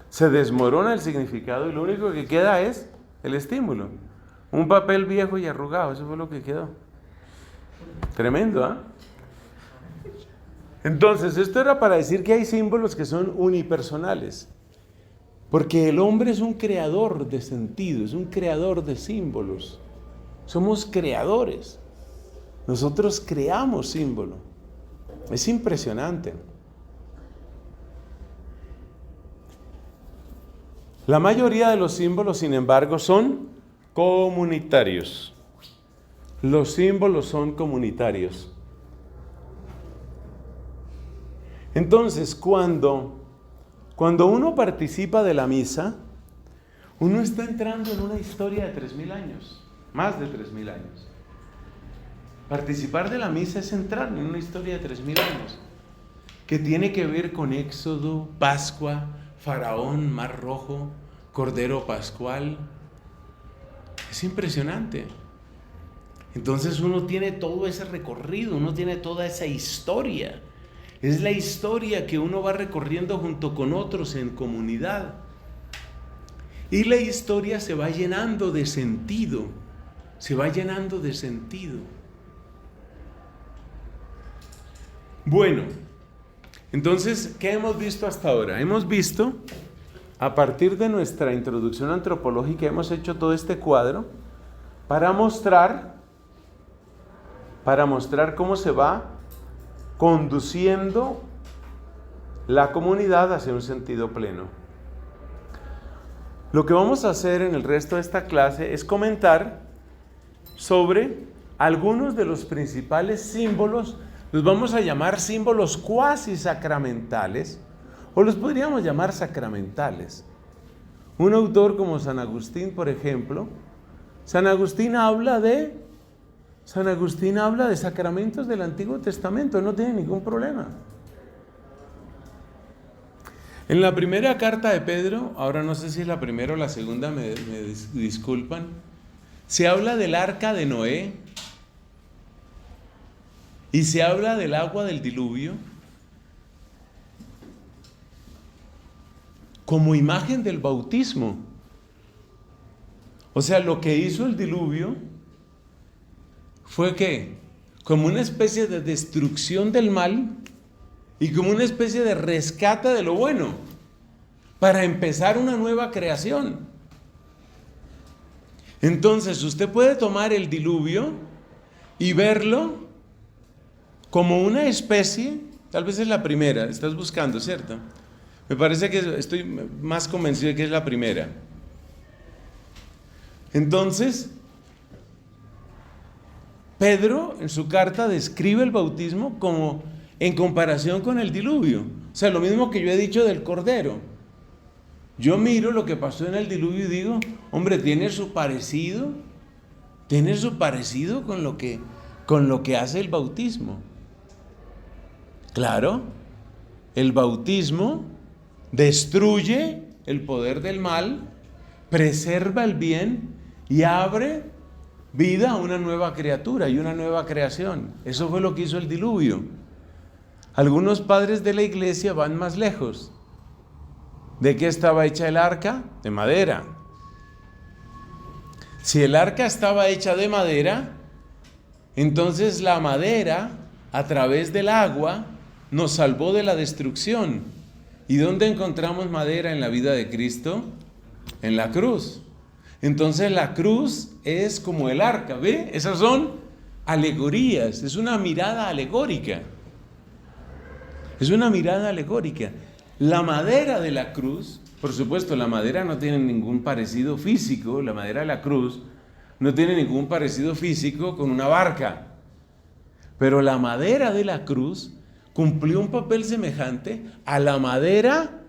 se desmorona el significado y lo único que queda es el estímulo. Un papel viejo y arrugado, eso fue lo que quedó. Tremendo, ¿ah? Entonces, esto era para decir que hay símbolos que son unipersonales. Porque el hombre es un creador de sentido, es un creador de símbolos. Somos creadores. Nosotros creamos símbolo. Es impresionante. La mayoría de los símbolos, sin embargo, son comunitarios. Los símbolos son comunitarios. Entonces, cuando uno participa de la misa, uno está entrando en una historia de 3.000 años, más de 3.000 años. Participar de la misa es entrar en una historia de 3.000 años, que tiene que ver con Éxodo, Pascua, Faraón, Mar Rojo, Cordero Pascual. Es impresionante. Entonces uno tiene todo ese recorrido, uno tiene toda esa historia. Es la historia que uno va recorriendo junto con otros en comunidad. Y la historia se va llenando de sentido. Se va llenando de sentido. Bueno, entonces, ¿qué hemos visto hasta ahora? Hemos visto, a partir de nuestra introducción antropológica, hemos hecho todo este cuadro para mostrar cómo se va conduciendo la comunidad hacia un sentido pleno. Lo que vamos a hacer en el resto de esta clase es comentar sobre algunos de los principales símbolos. Los vamos a llamar símbolos cuasi sacramentales, o los podríamos llamar sacramentales. Un autor como San Agustín, por ejemplo, San Agustín habla de sacramentos del Antiguo Testamento, no tiene ningún problema. En la primera carta de Pedro, ahora no sé si es la primera o la segunda, me disculpan, se habla del arca de Noé y se habla del agua del diluvio como imagen del bautismo. O sea, lo que hizo el diluvio fue que, como una especie de destrucción del mal y como una especie de rescate de lo bueno, para empezar una nueva creación. Entonces, usted puede tomar el diluvio y verlo como una especie, tal vez es la primera, estás buscando, ¿cierto? Me parece que estoy más convencido de que es la primera. Entonces, Pedro en su carta describe el bautismo como en comparación con el diluvio. O sea, lo mismo que yo he dicho del Cordero. Yo miro lo que pasó en el diluvio y digo, hombre, tiene su parecido con lo que hace el bautismo. Claro, el bautismo destruye el poder del mal, preserva el bien y abre vida a una nueva criatura y una nueva creación. Eso fue lo que hizo el diluvio. Algunos padres de la iglesia van más lejos. ¿De qué estaba hecha el arca? De madera. Si el arca estaba hecha de madera, entonces la madera, a través del agua, nos salvó de la destrucción. ¿Y dónde encontramos madera en la vida de Cristo? En la cruz. Entonces la cruz es como el arca, ¿ve? Esas son alegorías, es una mirada alegórica. Es una mirada alegórica. La madera de la cruz, por supuesto, la madera no tiene ningún parecido físico, la madera de la cruz no tiene ningún parecido físico con una barca. Pero la madera de la cruz cumplió un papel semejante a la madera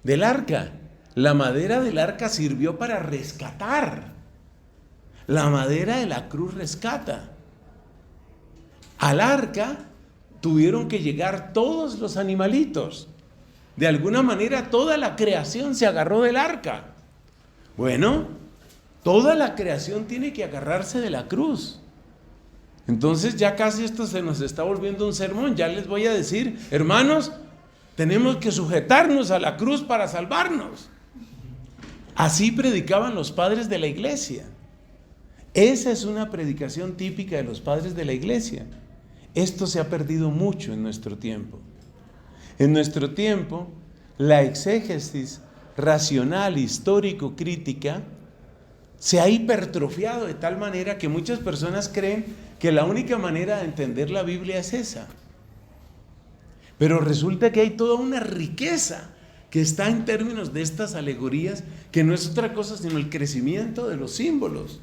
del arca. La madera del arca sirvió para rescatar. La madera de la cruz rescata. Al arca tuvieron que llegar todos los animalitos. De alguna manera toda la creación se agarró del arca. Bueno, toda la creación tiene que agarrarse de la cruz. Entonces ya casi esto se nos está volviendo un sermón. Ya les voy a decir, hermanos, tenemos que sujetarnos a la cruz para salvarnos. Así predicaban los padres de la iglesia. Esa es una predicación típica de los padres de la iglesia. Esto se ha perdido mucho en nuestro tiempo. En nuestro tiempo, la exégesis racional, histórico, crítica, se ha hipertrofiado de tal manera que muchas personas creen que la única manera de entender la Biblia es esa. Pero resulta que hay toda una riqueza que está en términos de estas alegorías, que no es otra cosa sino el crecimiento de los símbolos.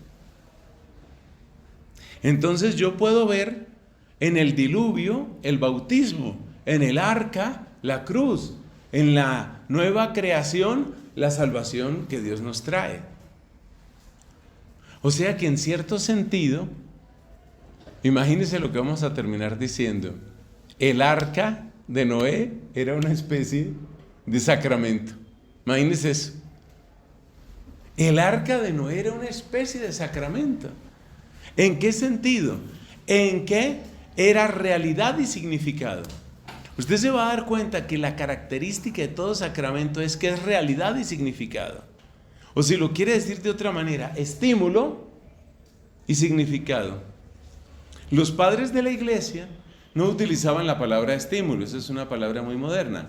Entonces yo puedo ver en el diluvio el bautismo, en el arca la cruz, en la nueva creación la salvación que Dios nos trae. O sea que en cierto sentido, imagínense lo que vamos a terminar diciendo. El arca de Noé era una especie de sacramento. Imagínense eso. El arca de Noé era una especie de sacramento. ¿En qué sentido? En que era realidad y significado. Usted se va a dar cuenta que la característica de todo sacramento es que es realidad y significado. O si lo quiere decir de otra manera, estímulo y significado. Los padres de la iglesia no utilizaban la palabra estímulo, esa es una palabra muy moderna.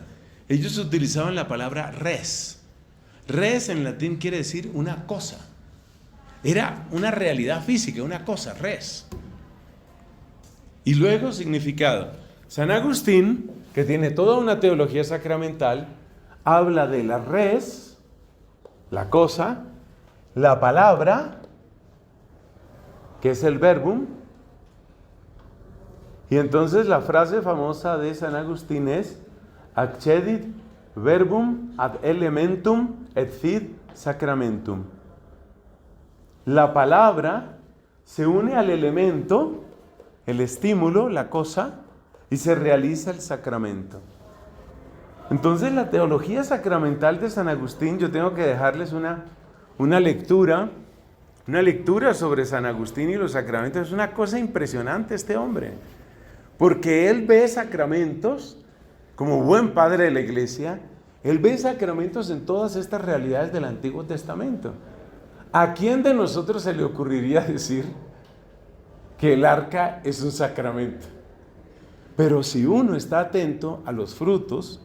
Ellos utilizaban la palabra res. Res en latín quiere decir una cosa. Era una realidad física, una cosa, res. Y luego significado. San Agustín, que tiene toda una teología sacramental, habla de la res, la cosa, la palabra, que es el verbum, y entonces la frase famosa de San Agustín es accedit verbum ad elementum et fid sacramentum. La palabra se une al elemento, el estímulo, la cosa, y se realiza el sacramento. Entonces la teología sacramental de San Agustín, yo tengo que dejarles una lectura sobre San Agustín y los sacramentos. Es una cosa impresionante este hombre, porque él ve sacramentos, como buen padre de la iglesia, él ve sacramentos en todas estas realidades del Antiguo Testamento. ¿A quién de nosotros se le ocurriría decir que el arca es un sacramento? Pero si uno está atento a los frutos,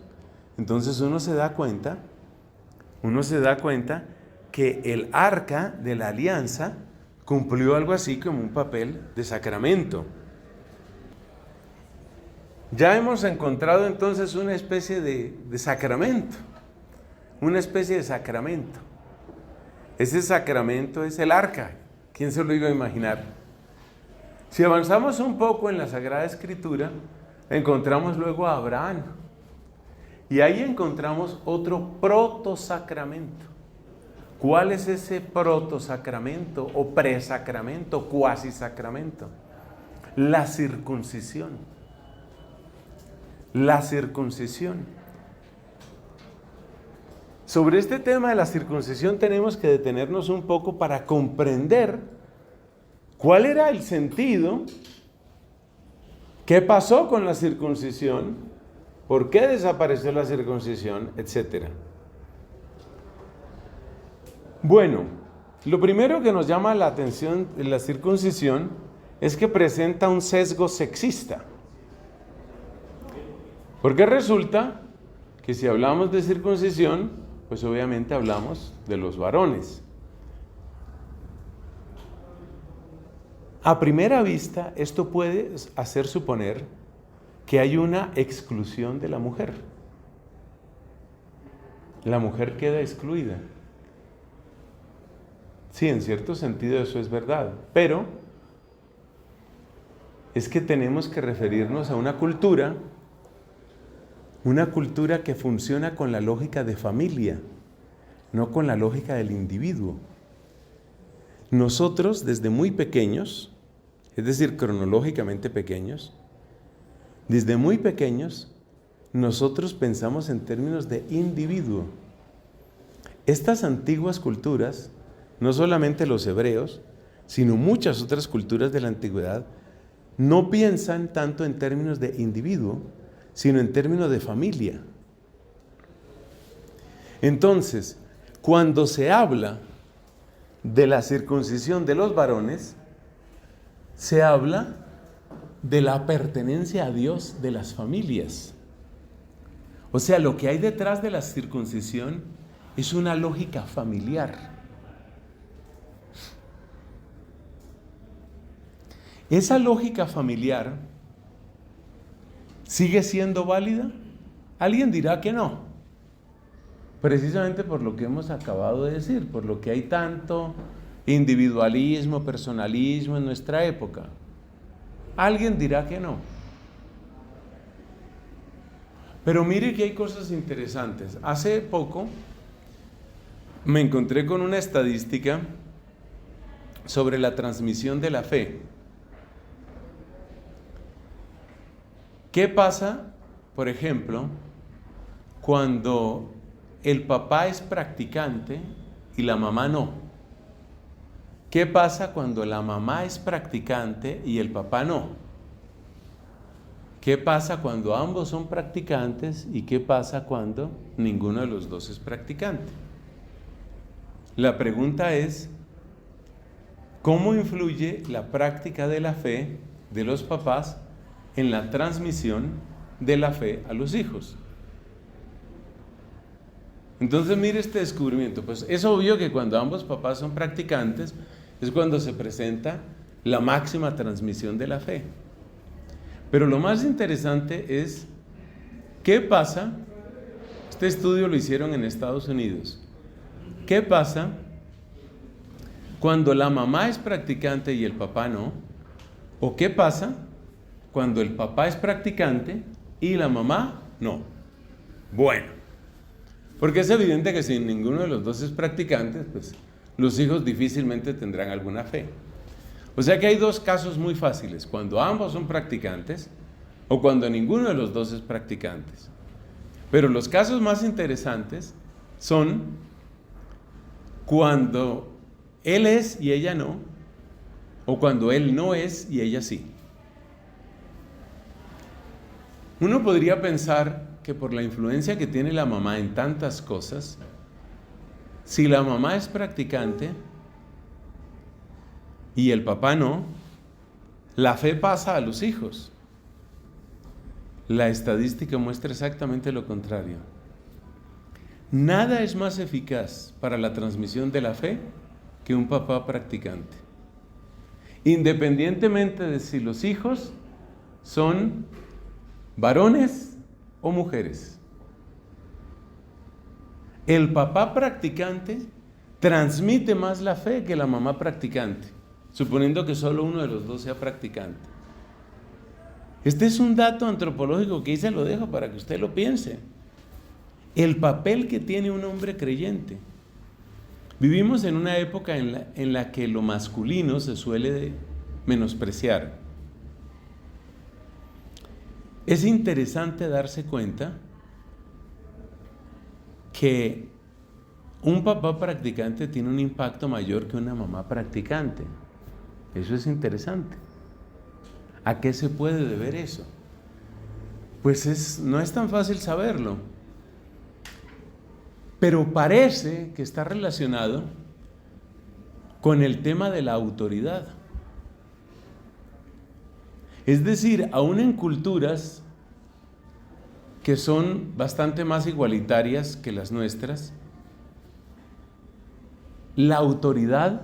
entonces uno se da cuenta que el arca de la alianza cumplió algo así como un papel de sacramento. Ya hemos encontrado entonces una especie de sacramento, una especie de sacramento. Ese sacramento es el arca. ¿Quién se lo iba a imaginar? Si avanzamos un poco en la Sagrada Escritura, encontramos luego a Abraham. Y ahí encontramos otro protosacramento. ¿Cuál es ese protosacramento o presacramento, cuasisacramento? La circuncisión. La circuncisión. Sobre este tema de la circuncisión tenemos que detenernos un poco para comprender cuál era el sentido, qué pasó con la circuncisión, por qué desapareció la circuncisión, etc. Bueno, lo primero que nos llama la atención de la circuncisión es que presenta un sesgo sexista. Porque resulta que si hablamos de circuncisión, pues obviamente hablamos de los varones. A primera vista, esto puede hacer suponer que hay una exclusión de la mujer. La mujer queda excluida. Sí, en cierto sentido eso es verdad, pero es que tenemos que referirnos a una cultura que funciona con la lógica de familia, no con la lógica del individuo. Nosotros desde muy pequeños, es decir, cronológicamente pequeños, desde muy pequeños, nosotros pensamos en términos de individuo. Estas antiguas culturas, no solamente los hebreos, sino muchas otras culturas de la antigüedad, no piensan tanto en términos de individuo, sino en términos de familia. Entonces, cuando se habla de la circuncisión de los varones, se habla de la pertenencia a Dios de las familias. O sea, lo que hay detrás de la circuncisión es una lógica familiar. ¿Esa lógica familiar sigue siendo válida? Alguien dirá que no, precisamente por lo que hemos acabado de decir, por lo que hay tanto individualismo, personalismo en nuestra época. Alguien dirá que no. Pero mire que hay cosas interesantes. Hace poco me encontré con una estadística sobre la transmisión de la fe. ¿Qué pasa, por ejemplo, cuando el papá es practicante y la mamá no? ¿Qué pasa cuando la mamá es practicante y el papá no? ¿Qué pasa cuando ambos son practicantes y qué pasa cuando ninguno de los dos es practicante? La pregunta es, ¿cómo influye la práctica de la fe de los papás en la transmisión de la fe a los hijos? Entonces mire este descubrimiento. Pues es obvio que cuando ambos papás son practicantes es cuando se presenta la máxima transmisión de la fe. Pero lo más interesante es, ¿qué pasa? Este estudio lo hicieron en Estados Unidos. ¿Qué pasa cuando la mamá es practicante y el papá no? ¿O qué pasa cuando el papá es practicante y la mamá no? Bueno, porque es evidente que si ninguno de los dos es practicante, pues los hijos difícilmente tendrán alguna fe. O sea que hay dos casos muy fáciles, cuando ambos son practicantes o cuando ninguno de los dos es practicante. Pero los casos más interesantes son cuando él es y ella no, o cuando él no es y ella sí. Uno podría pensar que por la influencia que tiene la mamá en tantas cosas, si la mamá es practicante y el papá no, la fe pasa a los hijos. La estadística muestra exactamente lo contrario. Nada es más eficaz para la transmisión de la fe que un papá practicante. Independientemente de si los hijos son varones o mujeres. El papá practicante transmite más la fe que la mamá practicante, suponiendo que solo uno de los dos sea practicante. Este es un dato antropológico que ahí se lo dejo para que usted lo piense. El papel que tiene un hombre creyente. Vivimos en una época en la que lo masculino se suele menospreciar. Es interesante darse cuenta que un papá practicante tiene un impacto mayor que una mamá practicante. Eso es interesante. ¿A qué se puede deber eso? Pues no es tan fácil saberlo, pero parece que está relacionado con el tema de la autoridad. Es decir, aún en culturas que son bastante más igualitarias que las nuestras, la autoridad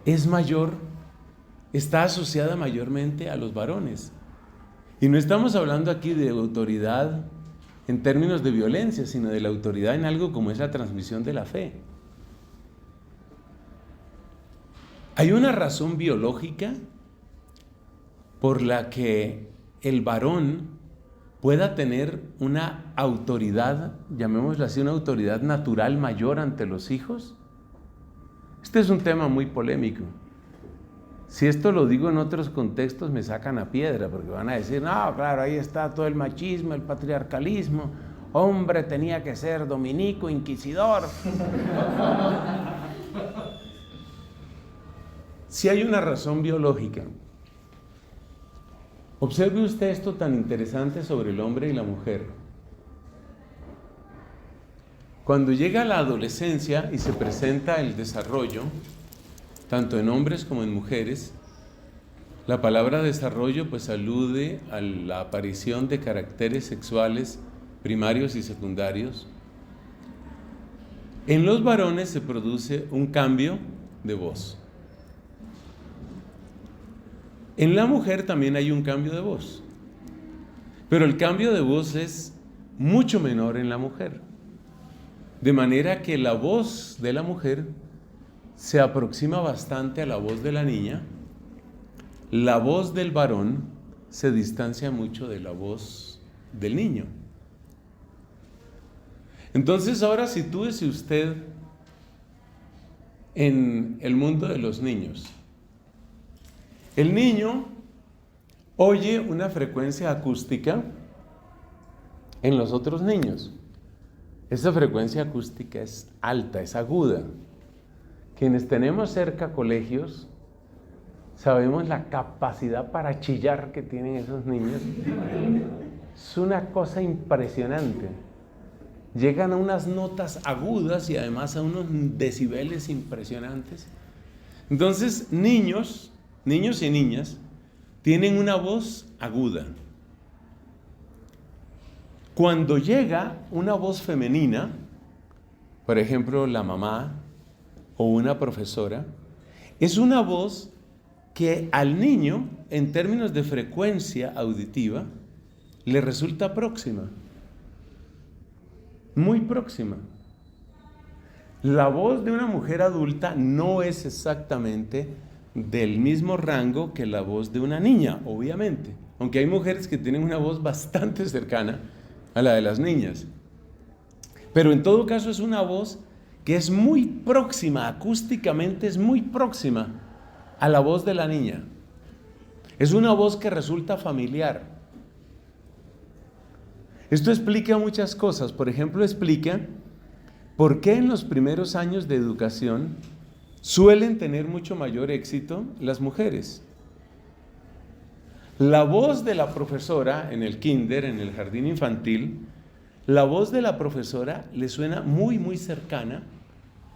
es mayor, está asociada mayormente a los varones. Y no estamos hablando aquí de autoridad en términos de violencia, sino de la autoridad en algo como es la transmisión de la fe. Hay una razón biológica por la que el varón pueda tener una autoridad, llamémosla así, una autoridad natural mayor ante los hijos. Este es un tema muy polémico. Si esto lo digo en otros contextos me sacan a piedra, porque van a decir, no, claro, ahí está todo el machismo, el patriarcalismo, hombre tenía que ser dominico, inquisidor. Si hay una razón biológica. Observe usted esto tan interesante sobre el hombre y la mujer. Cuando llega la adolescencia y se presenta el desarrollo, tanto en hombres como en mujeres, la palabra desarrollo pues alude a la aparición de caracteres sexuales primarios y secundarios. En los varones se produce un cambio de voz. En la mujer también hay un cambio de voz, pero el cambio de voz es mucho menor en la mujer, de manera que la voz de la mujer se aproxima bastante a la voz de la niña, la voz del varón se distancia mucho de la voz del niño. Entonces ahora sitúese usted en el mundo de los niños. El niño oye una frecuencia acústica en los otros niños. Esa frecuencia acústica es alta, es aguda. Quienes tenemos cerca colegios, sabemos la capacidad para chillar que tienen esos niños. Es una cosa impresionante. Llegan a unas notas agudas y además a unos decibeles impresionantes. Entonces, niños y niñas tienen una voz aguda. Cuando llega una voz femenina, por ejemplo, la mamá o una profesora, es una voz que al niño, en términos de frecuencia auditiva, le resulta próxima, muy próxima. La voz de una mujer adulta no es exactamente del mismo rango que la voz de una niña, obviamente, aunque hay mujeres que tienen una voz bastante cercana a la de las niñas. Pero en todo caso es una voz que es muy próxima, acústicamente es muy próxima a la voz de la niña. Es una voz que resulta familiar. Esto explica muchas cosas. Por ejemplo, explica por qué en los primeros años de educación suelen tener mucho mayor éxito las mujeres. La voz de la profesora en el kinder, en el jardín infantil, la voz de la profesora le suena muy, muy cercana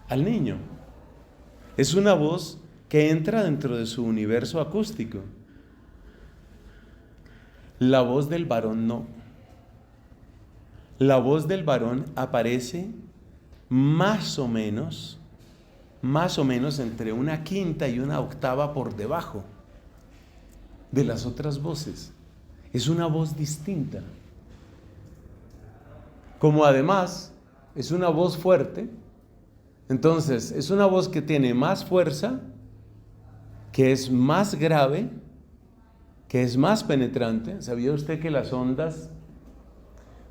al niño. Es una voz que entra dentro de su universo acústico. La voz del varón no. La voz del varón aparece más o menos entre una quinta y una octava por debajo de las otras voces. Es una voz distinta. Como además es una voz fuerte, entonces es una voz que tiene más fuerza, que es más grave, que es más penetrante. ¿Sabía usted que las ondas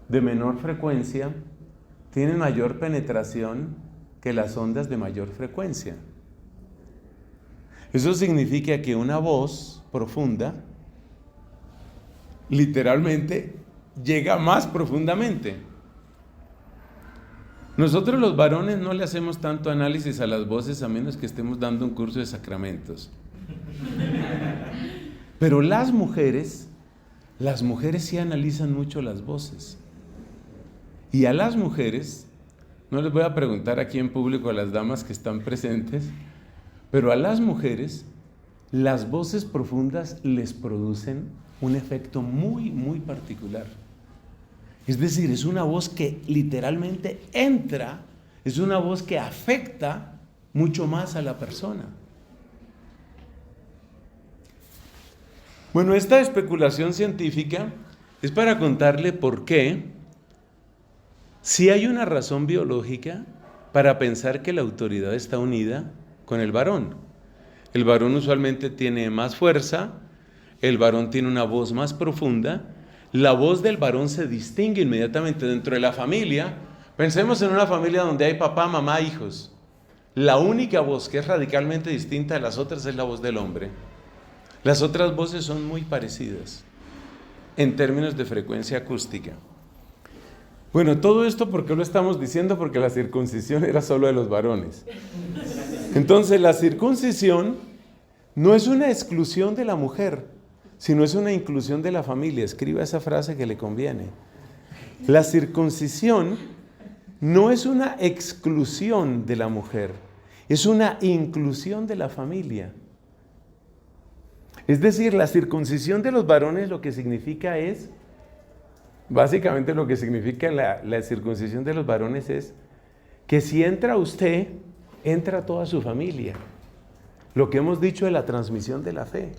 de menor frecuencia tienen mayor penetración que las ondas de mayor frecuencia? Eso significa que una voz profunda literalmente llega más profundamente. Nosotros los varones no le hacemos tanto análisis a las voces a menos que estemos dando un curso de sacramentos. Pero las mujeres sí analizan mucho las voces. Y a las mujeres, no les voy a preguntar aquí en público a las damas que están presentes, pero a las mujeres las voces profundas les producen un efecto muy, muy particular. Es decir, es una voz que literalmente entra, es una voz que afecta mucho más a la persona. Bueno, esta especulación científica es para contarle por qué, si hay una razón biológica para pensar que la autoridad está unida con el varón. El varón usualmente tiene más fuerza, el varón tiene una voz más profunda, la voz del varón se distingue inmediatamente dentro de la familia. Pensemos en una familia donde hay papá, mamá, hijos. La única voz que es radicalmente distinta de las otras es la voz del hombre. Las otras voces son muy parecidas en términos de frecuencia acústica. Bueno, todo esto, ¿por qué lo estamos diciendo? Porque la circuncisión era solo de los varones. Entonces, la circuncisión no es una exclusión de la mujer, sino es una inclusión de la familia. Escriba esa frase que le conviene. La circuncisión no es una exclusión de la mujer, es una inclusión de la familia. Es decir, la circuncisión de los varones lo que significa es, básicamente lo que significa la circuncisión de los varones es que si entra usted, entra toda su familia. Lo que hemos dicho de la transmisión de la fe.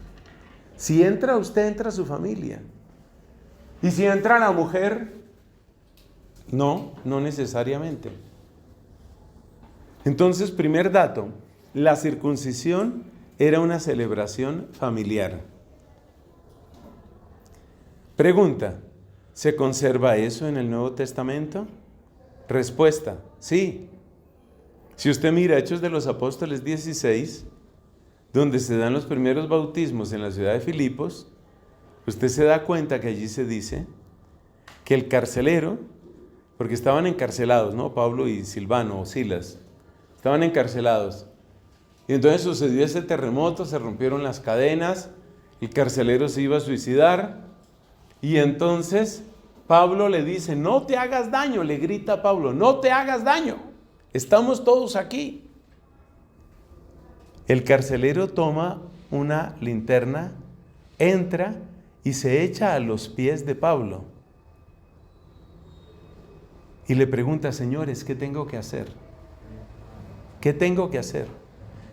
Si entra usted, entra su familia. Y si entra la mujer, no necesariamente. Entonces, primer dato, la circuncisión era una celebración familiar. Pregunta, ¿se conserva eso en el Nuevo Testamento? Respuesta, sí. Si usted mira Hechos de los Apóstoles 16, donde se dan los primeros bautismos en la ciudad de Filipos, usted se da cuenta que allí se dice que el carcelero, porque estaban encarcelados, ¿no? Pablo y Silvano o Silas, estaban encarcelados. Y entonces sucedió ese terremoto, se rompieron las cadenas, el carcelero se iba a suicidar, y entonces Pablo le dice, no te hagas daño, le grita a Pablo, no te hagas daño, estamos todos aquí. El carcelero toma una linterna, entra y se echa a los pies de Pablo. Y le pregunta, señores, ¿qué tengo que hacer? ¿Qué tengo que hacer?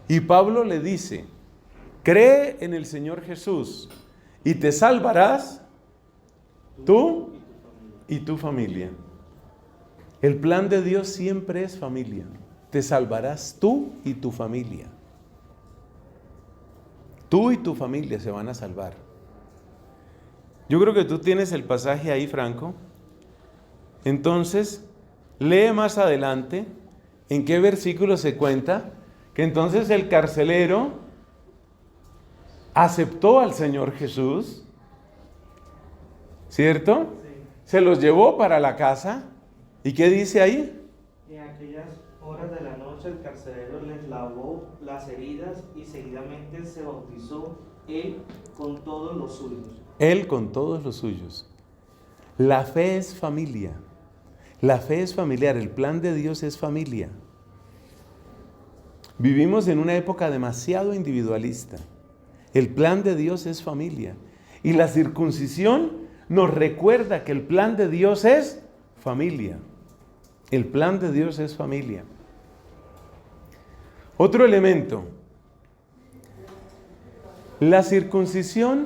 Y Pablo le dice, cree en el Señor Jesús y te salvarás tú y tu familia. El plan de Dios siempre es familia. Te salvarás tú y tu familia. Tú y tu familia se van a salvar. Yo creo que tú tienes el pasaje ahí, Franco. Entonces, lee más adelante en qué versículo se cuenta que entonces el carcelero aceptó al Señor Jesús, ¿cierto? Sí. Se los llevó para la casa. ¿Y qué dice ahí? En aquellas horas de la noche el carcelero les lavó las heridas y seguidamente se bautizó él con todos los suyos. Él con todos los suyos. La fe es familia. La fe es familiar. El plan de Dios es familia. Vivimos en una época demasiado individualista. El plan de Dios es familia. Y la circuncisión nos recuerda que el plan de Dios es familia. El plan de Dios es familia. Otro elemento. La circuncisión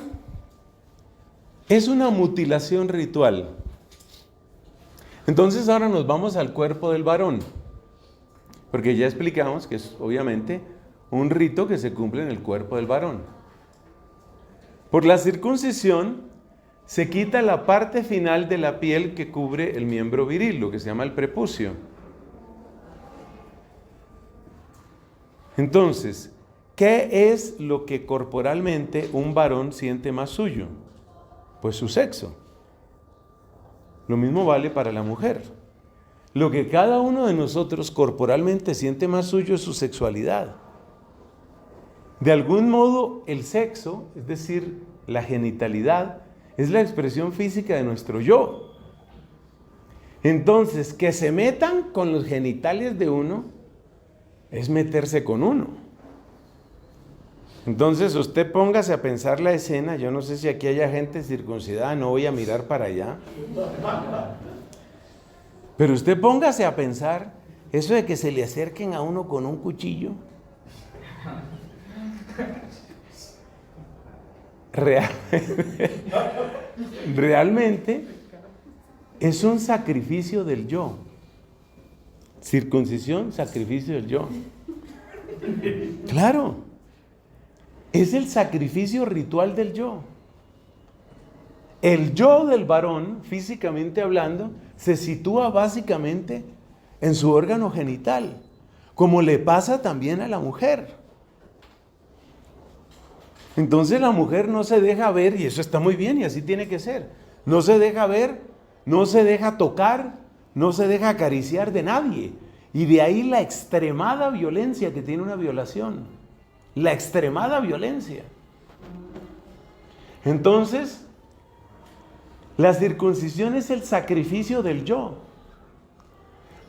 es una mutilación ritual. Entonces ahora nos vamos al cuerpo del varón. Porque ya explicamos que es obviamente un rito que se cumple en el cuerpo del varón. Por la circuncisión se quita la parte final de la piel que cubre el miembro viril, lo que se llama el prepucio. Entonces, ¿qué es lo que corporalmente un varón siente más suyo? Pues su sexo. Lo mismo vale para la mujer. Lo que cada uno de nosotros corporalmente siente más suyo es su sexualidad. De algún modo, el sexo, es decir, la genitalidad, es la expresión física de nuestro yo. Entonces, que se metan con los genitales de uno es meterse con uno. Entonces usted póngase a pensar la escena. Yo no sé si aquí haya gente circuncidada, no voy a mirar para allá. Pero usted póngase a pensar eso de que se le acerquen a uno con un cuchillo. Realmente es un sacrificio del yo. Circuncisión, sacrificio del yo. Claro, es el sacrificio ritual del yo. El yo del varón, físicamente hablando, se sitúa básicamente en su órgano genital, como le pasa también a la mujer. Entonces la mujer no se deja ver, y eso está muy bien, y así tiene que ser. No se deja ver, no se deja tocar, no se deja acariciar de nadie. Y de ahí la extremada violencia que tiene una violación. La extremada violencia. Entonces, la circuncisión es el sacrificio del yo.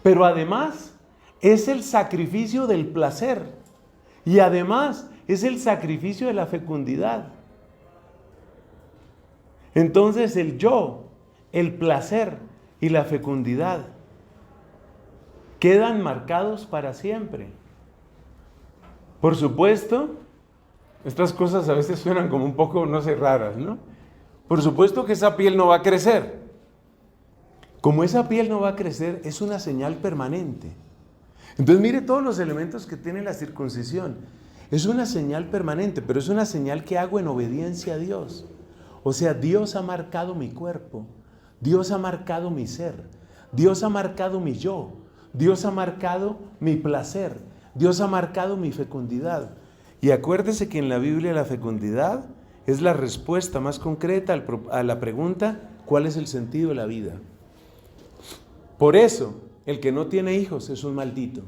Pero además es el sacrificio del placer. Y además es el sacrificio de la fecundidad. Entonces el yo, el placer y la fecundidad quedan marcados para siempre. Por supuesto, estas cosas a veces suenan como un poco, no sé, raras, ¿no? Por supuesto que esa piel no va a crecer. Como esa piel no va a crecer, es una señal permanente. Entonces mire todos los elementos que tiene la circuncisión. Es una señal permanente, pero es una señal que hago en obediencia a Dios. O sea, Dios ha marcado mi cuerpo, Dios ha marcado mi ser, Dios ha marcado mi yo, Dios ha marcado mi placer, Dios ha marcado mi fecundidad. Y acuérdese que en la Biblia la fecundidad es la respuesta más concreta a la pregunta, ¿cuál es el sentido de la vida? Por eso, el que no tiene hijos es un maldito.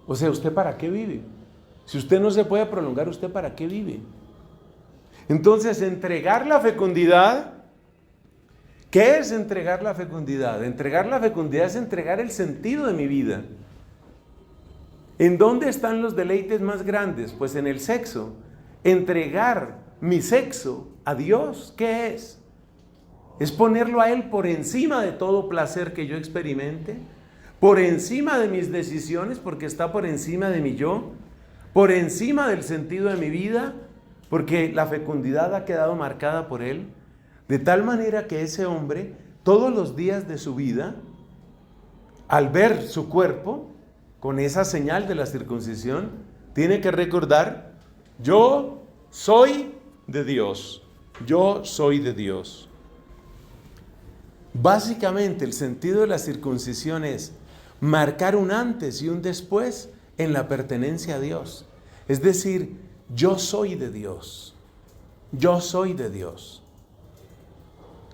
O sea, ¿usted para qué vive? Si usted no se puede prolongar, ¿usted para qué vive? Entonces, entregar la fecundidad, ¿qué es entregar la fecundidad? Entregar la fecundidad es entregar el sentido de mi vida. ¿En dónde están los deleites más grandes? Pues en el sexo. Entregar mi sexo a Dios, ¿qué es? Es ponerlo a Él por encima de todo placer que yo experimente, por encima de mis decisiones, porque está por encima de mi yo, por encima del sentido de mi vida, porque la fecundidad ha quedado marcada por Él, de tal manera que ese hombre, todos los días de su vida, al ver su cuerpo, con esa señal de la circuncisión, tiene que recordar, yo soy de Dios, yo soy de Dios. Básicamente el sentido de la circuncisión es marcar un antes y un después en la pertenencia a Dios. Es decir, yo soy de Dios, yo soy de Dios.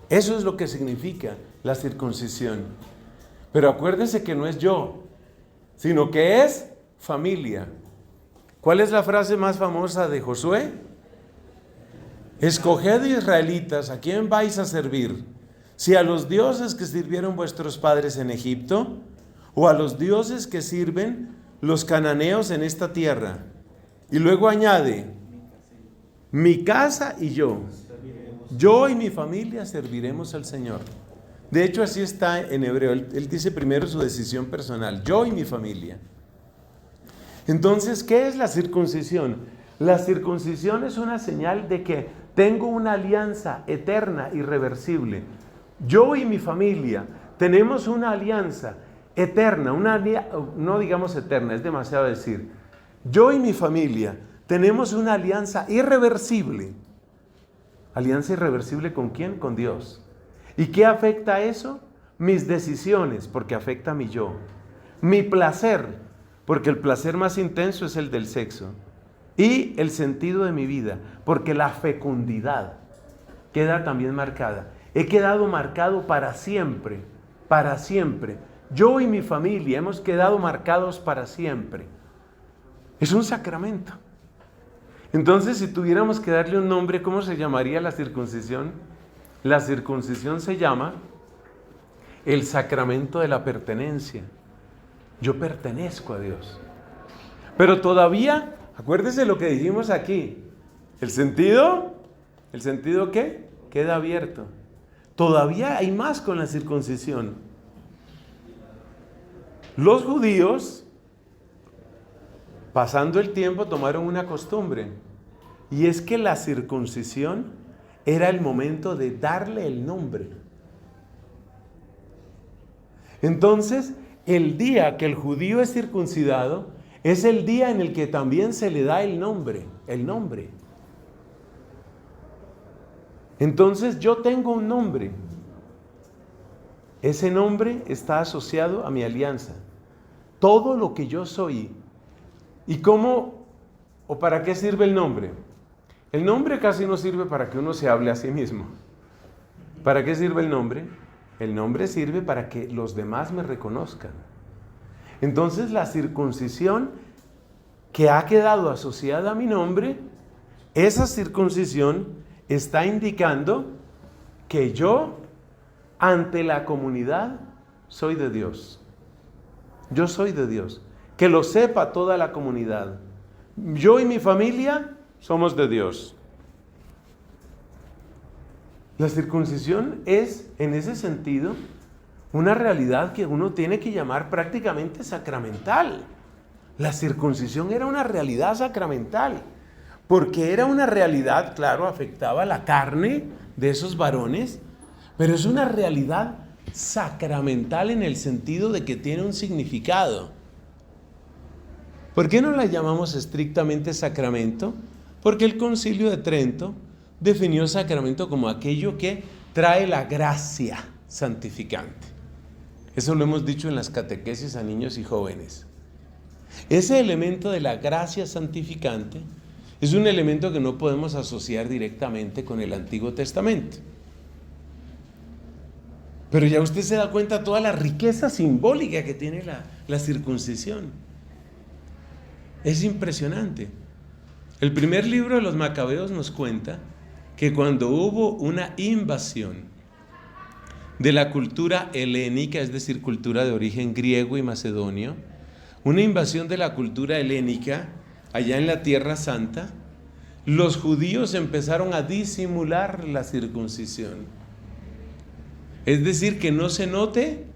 Eso es lo que significa la circuncisión. Pero acuérdense que no es yo, sino que es familia. ¿Cuál es la frase más famosa de Josué? Escoged israelitas, ¿a quién vais a servir? Si a los dioses que sirvieron vuestros padres en Egipto, o a los dioses que sirven los cananeos en esta tierra. Y luego añade, mi casa y yo y mi familia serviremos al Señor. De hecho, así está en hebreo. Él dice primero su decisión personal, yo y mi familia. Entonces, ¿qué es la circuncisión? La circuncisión es una señal de que tengo una alianza eterna, irreversible. Yo y mi familia tenemos una alianza eterna, no digamos eterna, es demasiado decir. Yo y mi familia tenemos una alianza irreversible. ¿Alianza irreversible con quién? Con Dios. ¿Y qué afecta a eso? Mis decisiones, porque afecta a mi yo. Mi placer, porque el placer más intenso es el del sexo. Y el sentido de mi vida, porque la fecundidad queda también marcada. He quedado marcado para siempre, para siempre. Yo y mi familia hemos quedado marcados para siempre. Es un sacramento. Entonces, si tuviéramos que darle un nombre, ¿cómo se llamaría la circuncisión? La circuncisión se llama el sacramento de la pertenencia. Yo pertenezco a Dios. Pero todavía Acuérdese lo que dijimos aquí. ¿El sentido qué? Queda abierto. Todavía hay más con la circuncisión. Los judíos, pasando el tiempo, tomaron una costumbre. Y es que la circuncisión era el momento de darle el nombre. Entonces, el día que el judío es circuncidado es el día en el que también se le da el nombre. Entonces, yo tengo un nombre. Ese nombre está asociado a mi alianza. Todo lo que yo soy. ¿Y cómo o para qué sirve el nombre? El nombre casi no sirve para que uno se hable a sí mismo. ¿Para qué sirve el nombre? El nombre sirve para que los demás me reconozcan. Entonces la circuncisión que ha quedado asociada a mi nombre, esa circuncisión está indicando que yo, ante la comunidad, soy de Dios. Yo soy de Dios. Que lo sepa toda la comunidad. Yo y mi familia somos de Dios. La circuncisión es, en ese sentido, una realidad que uno tiene que llamar prácticamente sacramental. La circuncisión era una realidad sacramental, porque era una realidad, claro, afectaba la carne de esos varones, pero es una realidad sacramental en el sentido de que tiene un significado. ¿Por qué no la llamamos estrictamente sacramento? Porque el Concilio de Trento definió sacramento como aquello que trae la gracia santificante. Eso lo hemos dicho en las catequesis a niños y jóvenes. Ese elemento de la gracia santificante es un elemento que no podemos asociar directamente con el Antiguo Testamento. Pero ya usted se da cuenta de toda la riqueza simbólica que tiene la circuncisión. Es impresionante. El primer libro de los Macabeos nos cuenta que cuando hubo una invasión de la cultura helénica, es decir, cultura de origen griego y macedonio, una invasión de la cultura helénica allá en la Tierra Santa, los judíos empezaron a disimular la circuncisión. Es decir, que no se note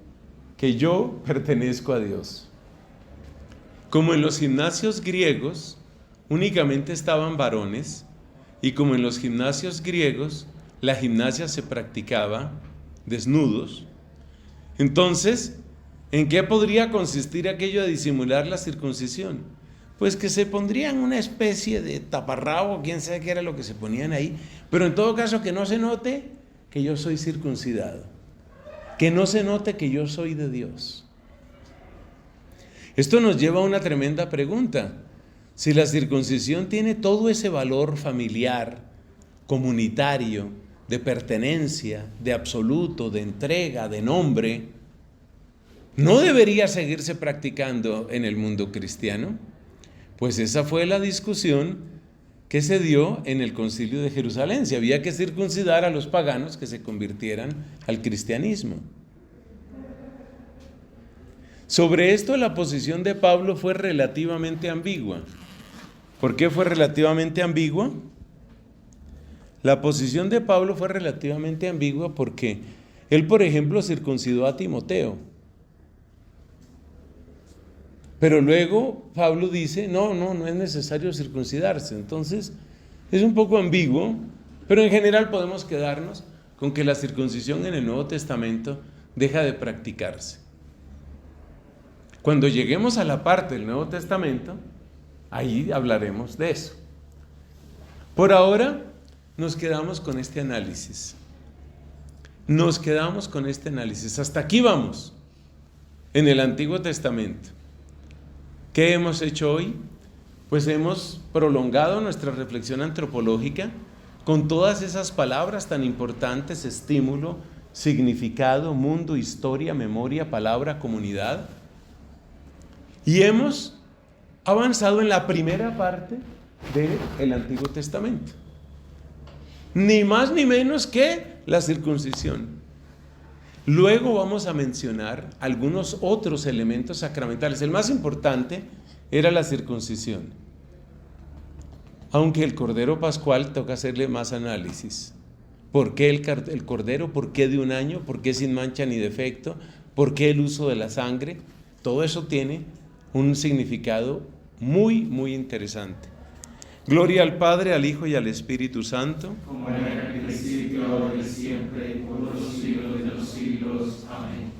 que yo pertenezco a Dios. Como en los gimnasios griegos únicamente estaban varones, y como en los gimnasios griegos la gimnasia se practicaba desnudos, entonces, ¿en qué podría consistir aquello de disimular la circuncisión? Pues que se pondrían una especie de taparrabo, quién sabe qué era lo que se ponían ahí, pero en todo caso que no se note que yo soy circuncidado, que no se note que yo soy de Dios. Esto nos lleva a una tremenda pregunta. Si la circuncisión tiene todo ese valor familiar, comunitario, de pertenencia, de absoluto, de entrega, de nombre, ¿no debería seguirse practicando en el mundo cristiano? Pues esa fue la discusión que se dio en el Concilio de Jerusalén. Si había que circuncidar a los paganos que se convirtieran al cristianismo. Sobre esto la posición de Pablo fue relativamente ambigua. ¿Por qué fue relativamente ambigua? La posición de Pablo fue relativamente ambigua porque él, por ejemplo, circuncidó a Timoteo. Pero luego Pablo dice, no es necesario circuncidarse. Entonces, es un poco ambiguo, pero en general podemos quedarnos con que la circuncisión en el Nuevo Testamento deja de practicarse. Cuando lleguemos a la parte del Nuevo Testamento, ahí hablaremos de eso. Por ahora, nos quedamos con este análisis. Hasta aquí vamos, en el Antiguo Testamento. ¿Qué hemos hecho hoy? Pues hemos prolongado nuestra reflexión antropológica con todas esas palabras tan importantes: estímulo, significado, mundo, historia, memoria, palabra, comunidad. Y hemos avanzado en la primera parte del Antiguo Testamento. Ni más ni menos que la circuncisión. Luego vamos a mencionar algunos otros elementos sacramentales. El más importante era la circuncisión. Aunque el Cordero Pascual toca hacerle más análisis. ¿Por qué el Cordero? ¿Por qué de un año? ¿Por qué sin mancha ni defecto? ¿Por qué el uso de la sangre? Todo eso tiene un significado muy, muy interesante. Gloria al Padre, al Hijo y al Espíritu Santo. Como era en el principio, ahora y siempre, y por los siglos de los siglos. Amén.